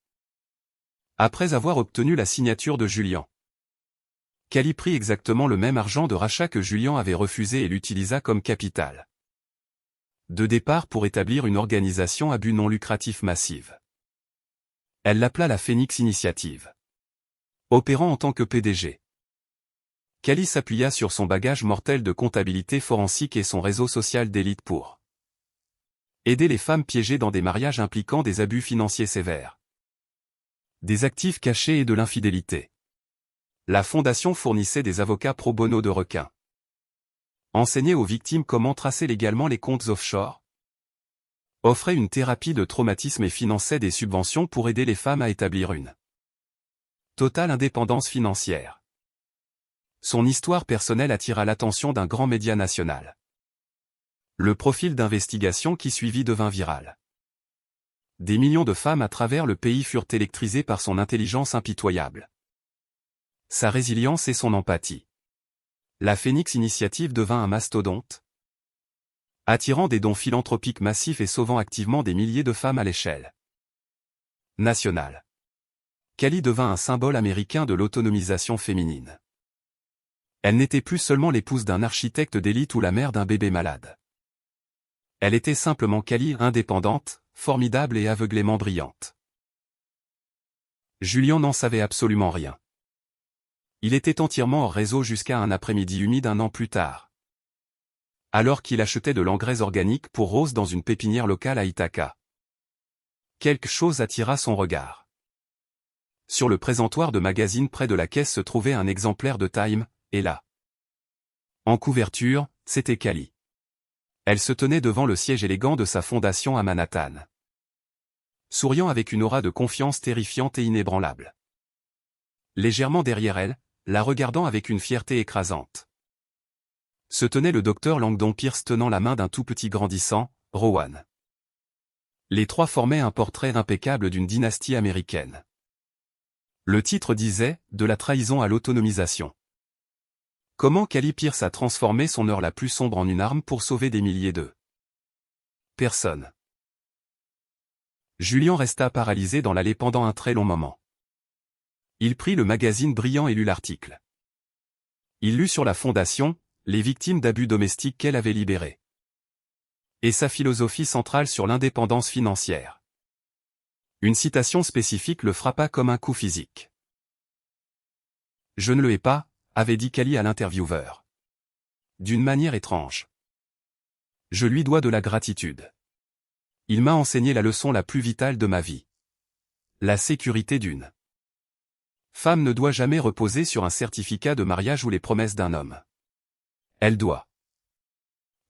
Après avoir obtenu la signature de Julian, Cali prit exactement le même argent de rachat que Julian avait refusé et l'utilisa comme capital de départ pour établir une organisation à but non lucratif massive. Elle l'appela la Phoenix Initiative. Opérant en tant que PDG, Cali s'appuya sur son bagage mortel de comptabilité forensique et son réseau social d'élite pour aider les femmes piégées dans des mariages impliquant des abus financiers sévères, des actifs cachés et de l'infidélité. La fondation fournissait des avocats pro bono de requins, enseignait aux victimes comment tracer légalement les comptes offshore, offrait une thérapie de traumatisme et finançait des subventions pour aider les femmes à établir une totale indépendance financière. Son histoire personnelle attira l'attention d'un grand média national. Le profil d'investigation qui suivit devint viral. Des millions de femmes à travers le pays furent électrisées par son intelligence impitoyable, sa résilience et son empathie. La Phoenix Initiative devint un mastodonte, attirant des dons philanthropiques massifs et sauvant activement des milliers de femmes à l'échelle nationale. Cali devint un symbole américain de l'autonomisation féminine. Elle n'était plus seulement l'épouse d'un architecte d'élite ou la mère d'un bébé malade. Elle était simplement Cali, indépendante, formidable et aveuglément brillante. Julian n'en savait absolument rien. Il était entièrement hors réseau jusqu'à un après-midi humide un an plus tard, alors qu'il achetait de l'engrais organique pour Rose dans une pépinière locale à Ithaca. Quelque chose attira son regard. Sur le présentoir de magazine près de la caisse se trouvait un exemplaire de Time, et là, en couverture, c'était Cali. Elle se tenait devant le siège élégant de sa fondation à Manhattan, souriant avec une aura de confiance terrifiante et inébranlable. Légèrement derrière elle, la regardant avec une fierté écrasante, se tenait le docteur Langdon Pierce tenant la main d'un tout petit grandissant, Rowan. Les trois formaient un portrait impeccable d'une dynastie américaine. Le titre disait « De la trahison à l'autonomisation ». Comment Cali Pierce a transformé son heure la plus sombre en une arme pour sauver des milliers de personnes. Julian resta paralysé dans l'allée pendant un très long moment. Il prit le magazine brillant et lut l'article. Il lut sur la fondation, les victimes d'abus domestiques qu'elle avait libérées, et sa philosophie centrale sur l'indépendance financière. Une citation spécifique le frappa comme un coup physique. « Je ne le hais pas », avait dit Cali à l'intervieweur. D'une manière étrange. Je lui dois de la gratitude. Il m'a enseigné la leçon la plus vitale de ma vie. La sécurité d'une femme ne doit jamais reposer sur un certificat de mariage ou les promesses d'un homme. Elle doit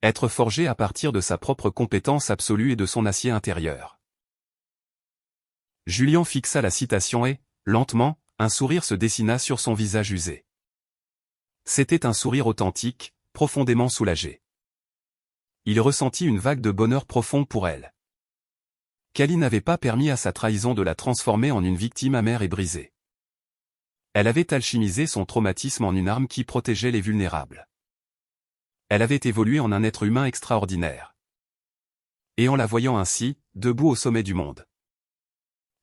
être forgée à partir de sa propre compétence absolue et de son acier intérieur. Julian fixa la citation et, lentement, un sourire se dessina sur son visage usé. C'était un sourire authentique, profondément soulagé. Il ressentit une vague de bonheur profond pour elle. Cali n'avait pas permis à sa trahison de la transformer en une victime amère et brisée. Elle avait alchimisé son traumatisme en une arme qui protégeait les vulnérables. Elle avait évolué en un être humain extraordinaire. Et en la voyant ainsi, debout au sommet du monde,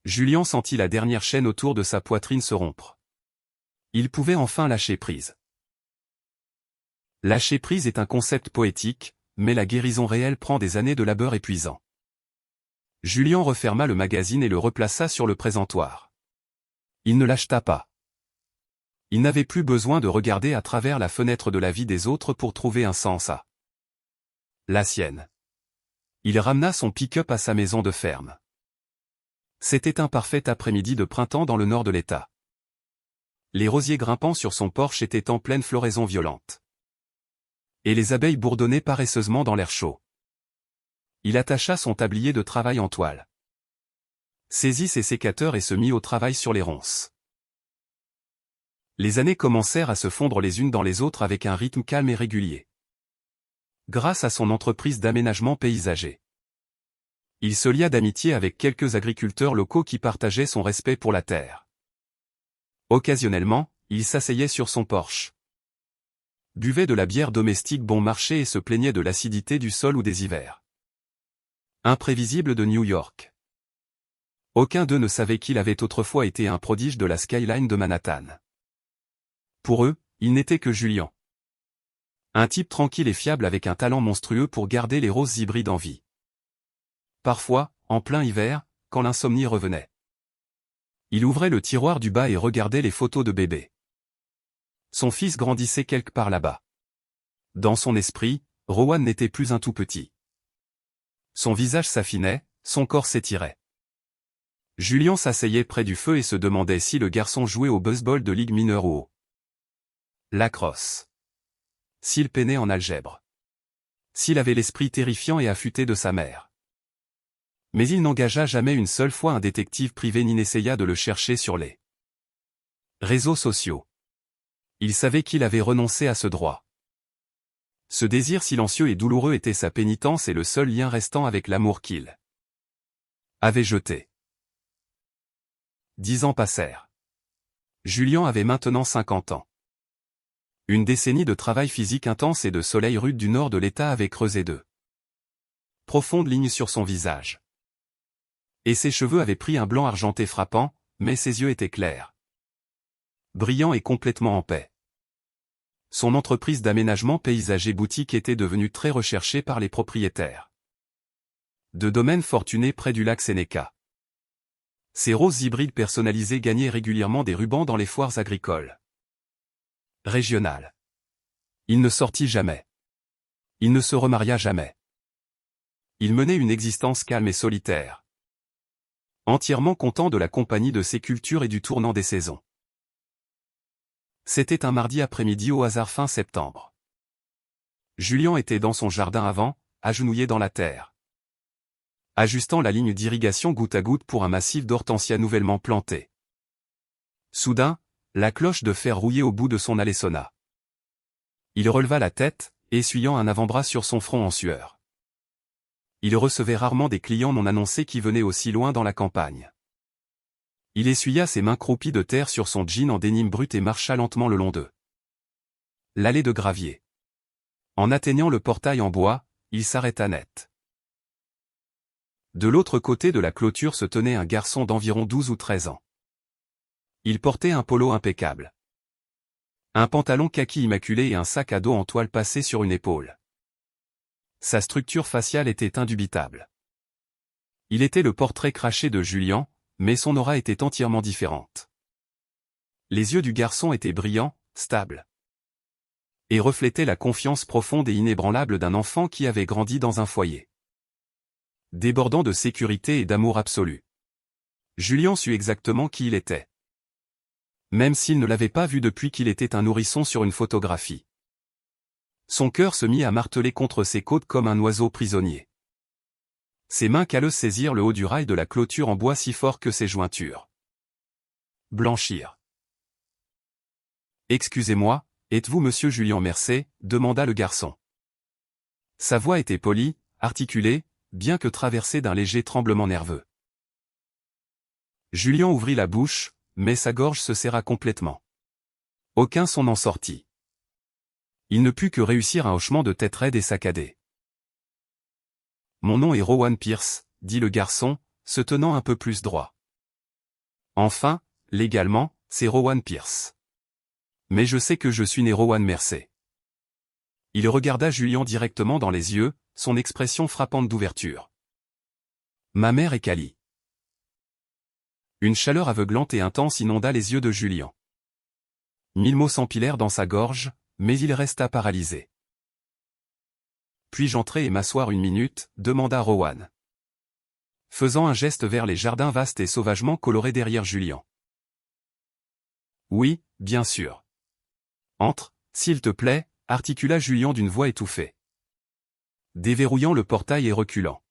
Julian sentit la dernière chaîne autour de sa poitrine se rompre. Il pouvait enfin lâcher prise. Lâcher prise est un concept poétique, mais la guérison réelle prend des années de labeur épuisant. Julian referma le magazine et le replaça sur le présentoir. Il ne l'acheta pas. Il n'avait plus besoin de regarder à travers la fenêtre de la vie des autres pour trouver un sens à la sienne. Il ramena son pick-up à sa maison de ferme. C'était un parfait après-midi de printemps dans le nord de l'État. Les rosiers grimpant sur son porche étaient en pleine floraison violente. Et les abeilles bourdonnaient paresseusement dans l'air chaud. Il attacha son tablier de travail en toile, saisit ses sécateurs et se mit au travail sur les ronces. Les années commencèrent à se fondre les unes dans les autres avec un rythme calme et régulier. Grâce à son entreprise d'aménagement paysager, il se lia d'amitié avec quelques agriculteurs locaux qui partageaient son respect pour la terre. Occasionnellement, il s'asseyait sur son porche, buvait de la bière domestique bon marché et se plaignait de l'acidité du sol ou des hivers imprévisibles de New York. Aucun d'eux ne savait qu'il avait autrefois été un prodige de la skyline de Manhattan. Pour eux, il n'était que Julian. Un type tranquille et fiable avec un talent monstrueux pour garder les roses hybrides en vie. Parfois, en plein hiver, quand l'insomnie revenait, Il ouvrait le tiroir du bas et regardait les photos de bébé. Son fils grandissait quelque part là-bas. Dans son esprit, Rowan n'était plus un tout petit. Son visage s'affinait, son corps s'étirait. Julian s'asseyait près du feu et se demandait si le garçon jouait au baseball de ligue mineure ou au lacrosse. S'il peinait en algèbre. S'il avait l'esprit terrifiant et affûté de sa mère. Mais il n'engagea jamais une seule fois un détective privé ni n'essaya de le chercher sur les réseaux sociaux. Il savait qu'il avait renoncé à ce droit. Ce désir silencieux et douloureux était sa pénitence et le seul lien restant avec l'amour qu'il avait jeté. 10 ans passèrent. Julian avait maintenant 50 ans. Une décennie de travail physique intense et de soleil rude du nord de l'État avait creusé de profondes lignes sur son visage. Et ses cheveux avaient pris un blanc argenté frappant, mais ses yeux étaient clairs, brillants et complètement en paix. Son entreprise d'aménagement paysager boutique était devenue très recherchée par les propriétaires de domaines fortunés près du lac Sénéca. Ses roses hybrides personnalisées gagnaient régulièrement des rubans dans les foires agricoles régionales. Il ne sortit jamais. Il ne se remaria jamais. Il menait une existence calme et solitaire, entièrement content de la compagnie de ses cultures et du tournant des saisons. C'était un mardi après-midi au hasard fin septembre. Julian était dans son jardin avant, agenouillé dans la terre, ajustant la ligne d'irrigation goutte à goutte pour un massif d'hortensias nouvellement planté. Soudain, la cloche de fer rouillée au bout de son allée sonna. Il releva la tête, essuyant un avant-bras sur son front en sueur. Il recevait rarement des clients non annoncés qui venaient aussi loin dans la campagne. Il essuya ses mains croupies de terre sur son jean en dénime brut et marcha lentement le long de l'allée de gravier. En atteignant le portail en bois, il s'arrêta net. De l'autre côté de la clôture se tenait un garçon d'environ 12 ou 13 ans. Il portait un polo impeccable, un pantalon kaki immaculé et un sac à dos en toile passé sur une épaule. Sa structure faciale était indubitable. Il était le portrait craché de Julian, mais son aura était entièrement différente. Les yeux du garçon étaient brillants, stables, et reflétaient la confiance profonde et inébranlable d'un enfant qui avait grandi dans un foyer débordant de sécurité et d'amour absolu. Julian sut exactement qui il était, même s'il ne l'avait pas vu depuis qu'il était un nourrisson sur une photographie. Son cœur se mit à marteler contre ses côtes comme un oiseau prisonnier. Ses mains calleuses saisirent le haut du rail de la clôture en bois si fort que ses jointures blanchirent. « Excusez-moi, êtes-vous monsieur Julian Mercé ?» demanda le garçon. Sa voix était polie, articulée, bien que traversée d'un léger tremblement nerveux. Julian ouvrit la bouche, mais sa gorge se serra complètement. Aucun son n'en sortit. Il ne put que réussir un hochement de tête raide et saccadé. « Mon nom est Rowan Pierce », dit le garçon, se tenant un peu plus droit. Enfin, légalement, c'est Rowan Pierce. Mais je sais que je suis né Rowan Mercé. Il regarda Julian directement dans les yeux, son expression frappante d'ouverture. Ma mère est Cali. Une chaleur aveuglante et intense inonda les yeux de Julian. 1000 mots s'empilèrent dans sa gorge, mais il resta paralysé. Puis-je entrer et m'asseoir une minute, demanda Rowan, faisant un geste vers les jardins vastes et sauvagement colorés derrière Julian. Oui, bien sûr. Entre, s'il te plaît, articula Julian d'une voix étouffée, déverrouillant le portail et reculant.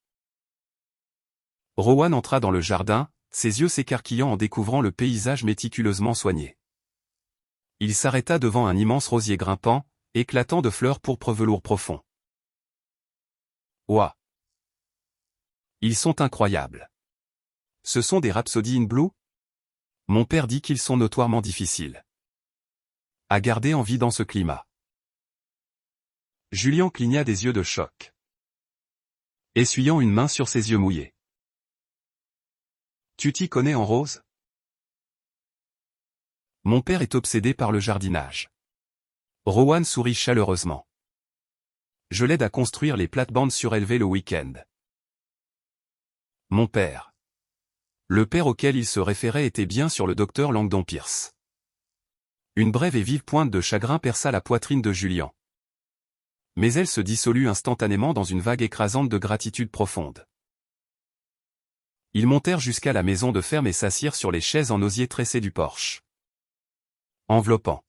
Rowan entra dans le jardin, ses yeux s'écarquillant en découvrant le paysage méticuleusement soigné. Il s'arrêta devant un immense rosier grimpant, éclatant de fleurs pourpre velours profond. Ouah! Ils sont incroyables. Ce sont des Rhapsody in Blue? Mon père dit qu'ils sont notoirement difficiles à garder en vie dans ce climat. Julian cligna des yeux de choc, essuyant une main sur ses yeux mouillés. Tu t'y connais en rose? Mon père est obsédé par le jardinage. Rowan sourit chaleureusement. Je l'aide à construire les plates-bandes surélevées le week-end. Mon père. Le père auquel il se référait était bien sûr le docteur Langdon Pierce. Une brève et vive pointe de chagrin perça la poitrine de Julian. Mais elle se dissolut instantanément dans une vague écrasante de gratitude profonde. Ils montèrent jusqu'à la maison de ferme et s'assirent sur les chaises en osier tressé du porche. Enveloppant.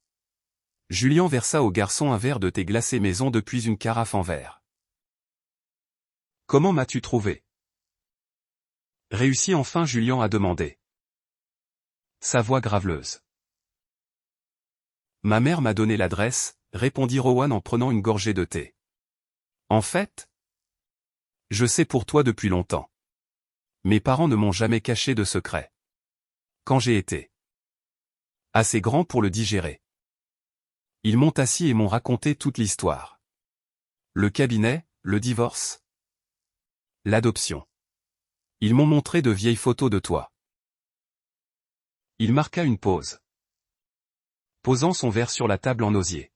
Julian versa au garçon un verre de thé glacé maison depuis une carafe en verre. « Comment m'as-tu trouvé ?» Réussit enfin Julian à demander. Sa voix graveleuse. « Ma mère m'a donné l'adresse, » répondit Rowan en prenant une gorgée de thé. « En fait, je sais pour toi depuis longtemps. Mes parents ne m'ont jamais caché de secret. Quand j'ai été assez grand pour le digérer, ils m'ont assis et m'ont raconté toute l'histoire. Le cabinet, le divorce, l'adoption. Ils m'ont montré de vieilles photos de toi. » Il marqua une pause, posant son verre sur la table en osier.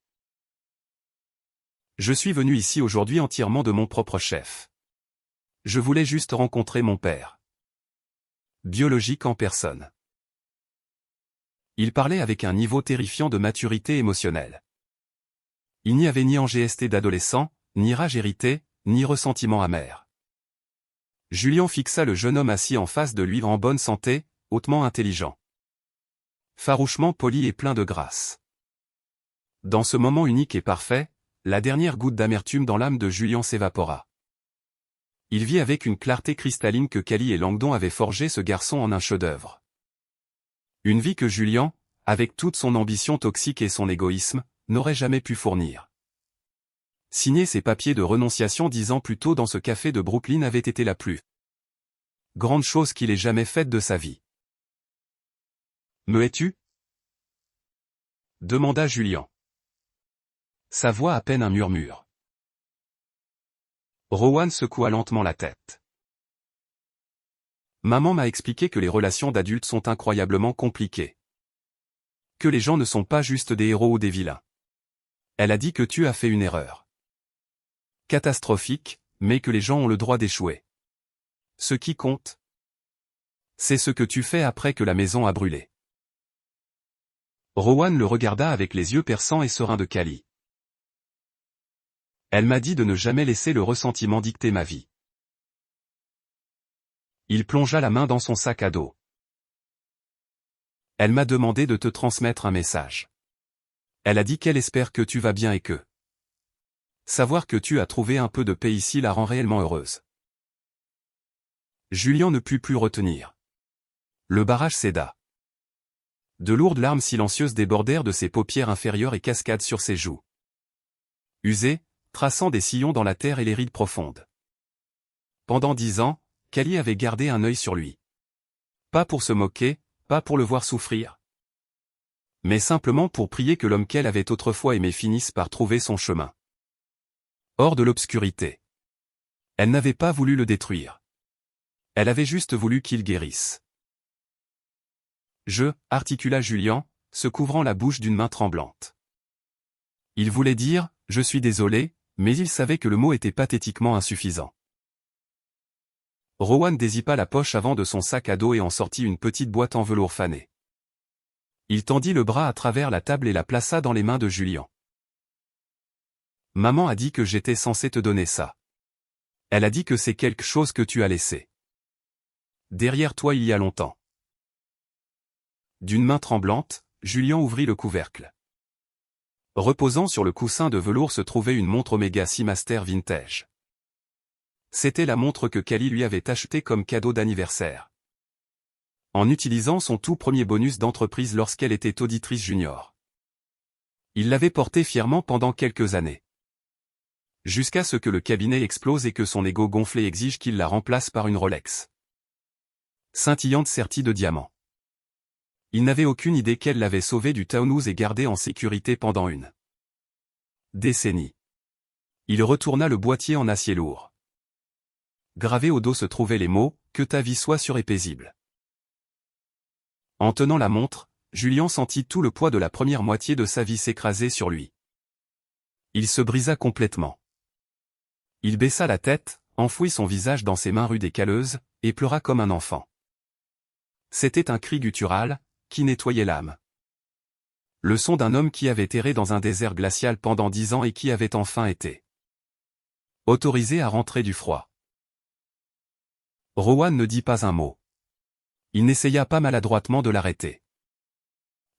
« Je suis venu ici aujourd'hui entièrement de mon propre chef. Je voulais juste rencontrer mon père. Biologique en personne. » Il parlait avec un niveau terrifiant de maturité émotionnelle. Il n'y avait ni angesté d'adolescent, ni rage héritée, ni ressentiment amer. Julian fixa le jeune homme assis en face de lui en bonne santé, hautement intelligent. Farouchement poli et plein de grâce. Dans ce moment unique et parfait, la dernière goutte d'amertume dans l'âme de Julian s'évapora. Il vit avec une clarté cristalline que Callie et Langdon avaient forgé ce garçon en un chef-d'œuvre. Une vie que Julian, avec toute son ambition toxique et son égoïsme, n'aurait jamais pu fournir. Signer ses papiers de renonciation 10 ans plus tôt dans ce café de Brooklyn avait été la plus grande chose qu'il ait jamais faite de sa vie. « Me hais-tu » demanda Julian. Sa voix à peine un murmure. Rowan secoua lentement la tête. « Maman m'a expliqué que les relations d'adultes sont incroyablement compliquées. Que les gens ne sont pas juste des héros ou des vilains. Elle a dit que tu as fait une erreur. Catastrophique, mais que les gens ont le droit d'échouer. Ce qui compte, c'est ce que tu fais après que la maison a brûlé. » Rowan le regarda avec les yeux perçants et sereins de Callie. « Elle m'a dit de ne jamais laisser le ressentiment dicter ma vie. » Il plongea la main dans son sac à dos. « Elle m'a demandé de te transmettre un message. Elle a dit qu'elle espère que tu vas bien et que savoir que tu as trouvé un peu de paix ici la rend réellement heureuse. » Julian ne put plus retenir. Le barrage céda. De lourdes larmes silencieuses débordèrent de ses paupières inférieures et cascadent sur ses joues. Usées, traçant des sillons dans la terre et les rides profondes. Pendant 10 ans, Callie avait gardé un œil sur lui. Pas pour se moquer, pas pour le voir souffrir, mais simplement pour prier que l'homme qu'elle avait autrefois aimé finisse par trouver son chemin. Hors de l'obscurité. Elle n'avait pas voulu le détruire. Elle avait juste voulu qu'il guérisse. « articula Julian, se couvrant la bouche d'une main tremblante. Il voulait dire « je suis désolé », mais il savait que le mot était pathétiquement insuffisant. Rowan dézippa la poche avant de son sac à dos et en sortit une petite boîte en velours fané. Il tendit le bras à travers la table et la plaça dans les mains de Julian. « Maman a dit que j'étais censé te donner ça. Elle a dit que c'est quelque chose que tu as laissé derrière toi il y a longtemps. » D'une main tremblante, Julian ouvrit le couvercle. Reposant sur le coussin de velours se trouvait une montre Omega Seamaster vintage. C'était la montre que Callie lui avait achetée comme cadeau d'anniversaire. En utilisant son tout premier bonus d'entreprise lorsqu'elle était auditrice junior. Il l'avait portée fièrement pendant quelques années. Jusqu'à ce que le cabinet explose et que son ego gonflé exige qu'il la remplace par une Rolex scintillante sertie de diamants. Il n'avait aucune idée qu'elle l'avait sauvé du Taunus et gardé en sécurité pendant une décennie. Il retourna le boîtier en acier lourd. Gravé au dos se trouvaient les mots « Que ta vie soit sûre et paisible ». En tenant la montre, Julian sentit tout le poids de la première moitié de sa vie s'écraser sur lui. Il se brisa complètement. Il baissa la tête, enfouit son visage dans ses mains rudes et calleuses, et pleura comme un enfant. C'était un cri guttural, qui nettoyait l'âme. Le son d'un homme qui avait erré dans un désert glacial pendant 10 ans et qui avait enfin été autorisé à rentrer du froid. Rowan ne dit pas un mot. Il n'essaya pas maladroitement de l'arrêter.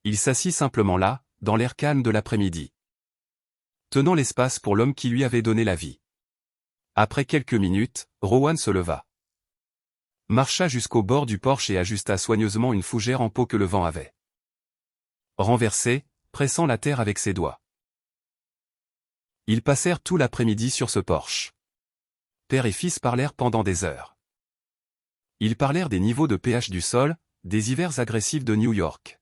Il s'assit simplement là, dans l'air calme de l'après-midi, tenant l'espace pour l'homme qui lui avait donné la vie. Après quelques minutes, Rowan se leva, marcha jusqu'au bord du porche et ajusta soigneusement une fougère en peau que le vent avait renversée, pressant la terre avec ses doigts. Ils passèrent tout l'après-midi sur ce porche. Père et fils parlèrent pendant des heures. Ils parlèrent des niveaux de pH du sol, des hivers agressifs de New York,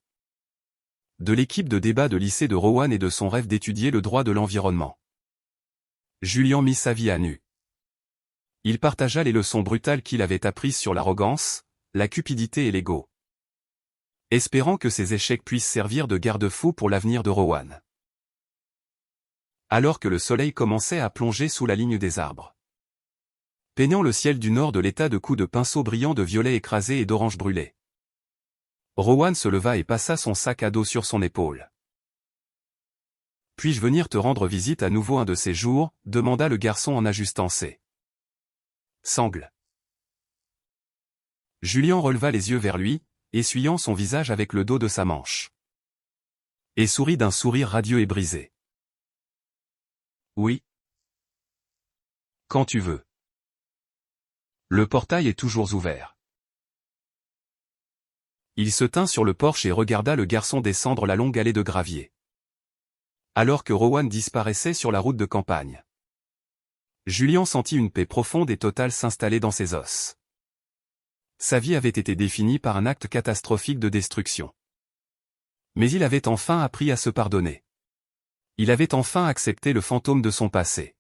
de l'équipe de débat de lycée de Rowan et de son rêve d'étudier le droit de l'environnement. Julian mit sa vie à nu. Il partagea les leçons brutales qu'il avait apprises sur l'arrogance, la cupidité et l'ego, espérant que ces échecs puissent servir de garde-fou pour l'avenir de Rowan. Alors que le soleil commençait à plonger sous la ligne des arbres, peignant le ciel du nord de l'état de coups de pinceau brillants de violet écrasé et d'orange brûlé, Rowan se leva et passa son sac à dos sur son épaule. « Puis-je venir te rendre visite à nouveau un de ces jours ?» demanda le garçon en ajustant ses sangles. Julian releva les yeux vers lui, essuyant son visage avec le dos de sa manche, et sourit d'un sourire radieux et brisé. « Oui. Quand tu veux. Le portail est toujours ouvert. » Il se tint sur le porche et regarda le garçon descendre la longue allée de gravier, alors que Rowan disparaissait sur la route de campagne. Julian sentit une paix profonde et totale s'installer dans ses os. Sa vie avait été définie par un acte catastrophique de destruction. Mais il avait enfin appris à se pardonner. Il avait enfin accepté le fantôme de son passé.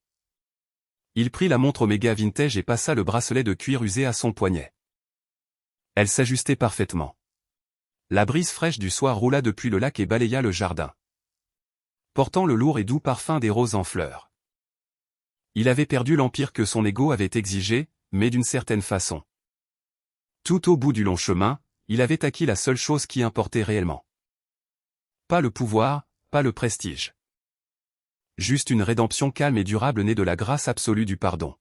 Il prit la montre Omega Vintage et passa le bracelet de cuir usé à son poignet. Elle s'ajustait parfaitement. La brise fraîche du soir roula depuis le lac et balaya le jardin, portant le lourd et doux parfum des roses en fleurs. Il avait perdu l'empire que son ego avait exigé, mais d'une certaine façon. Tout au bout du long chemin, il avait acquis la seule chose qui importait réellement. Pas le pouvoir, pas le prestige. Juste une rédemption calme et durable née de la grâce absolue du pardon.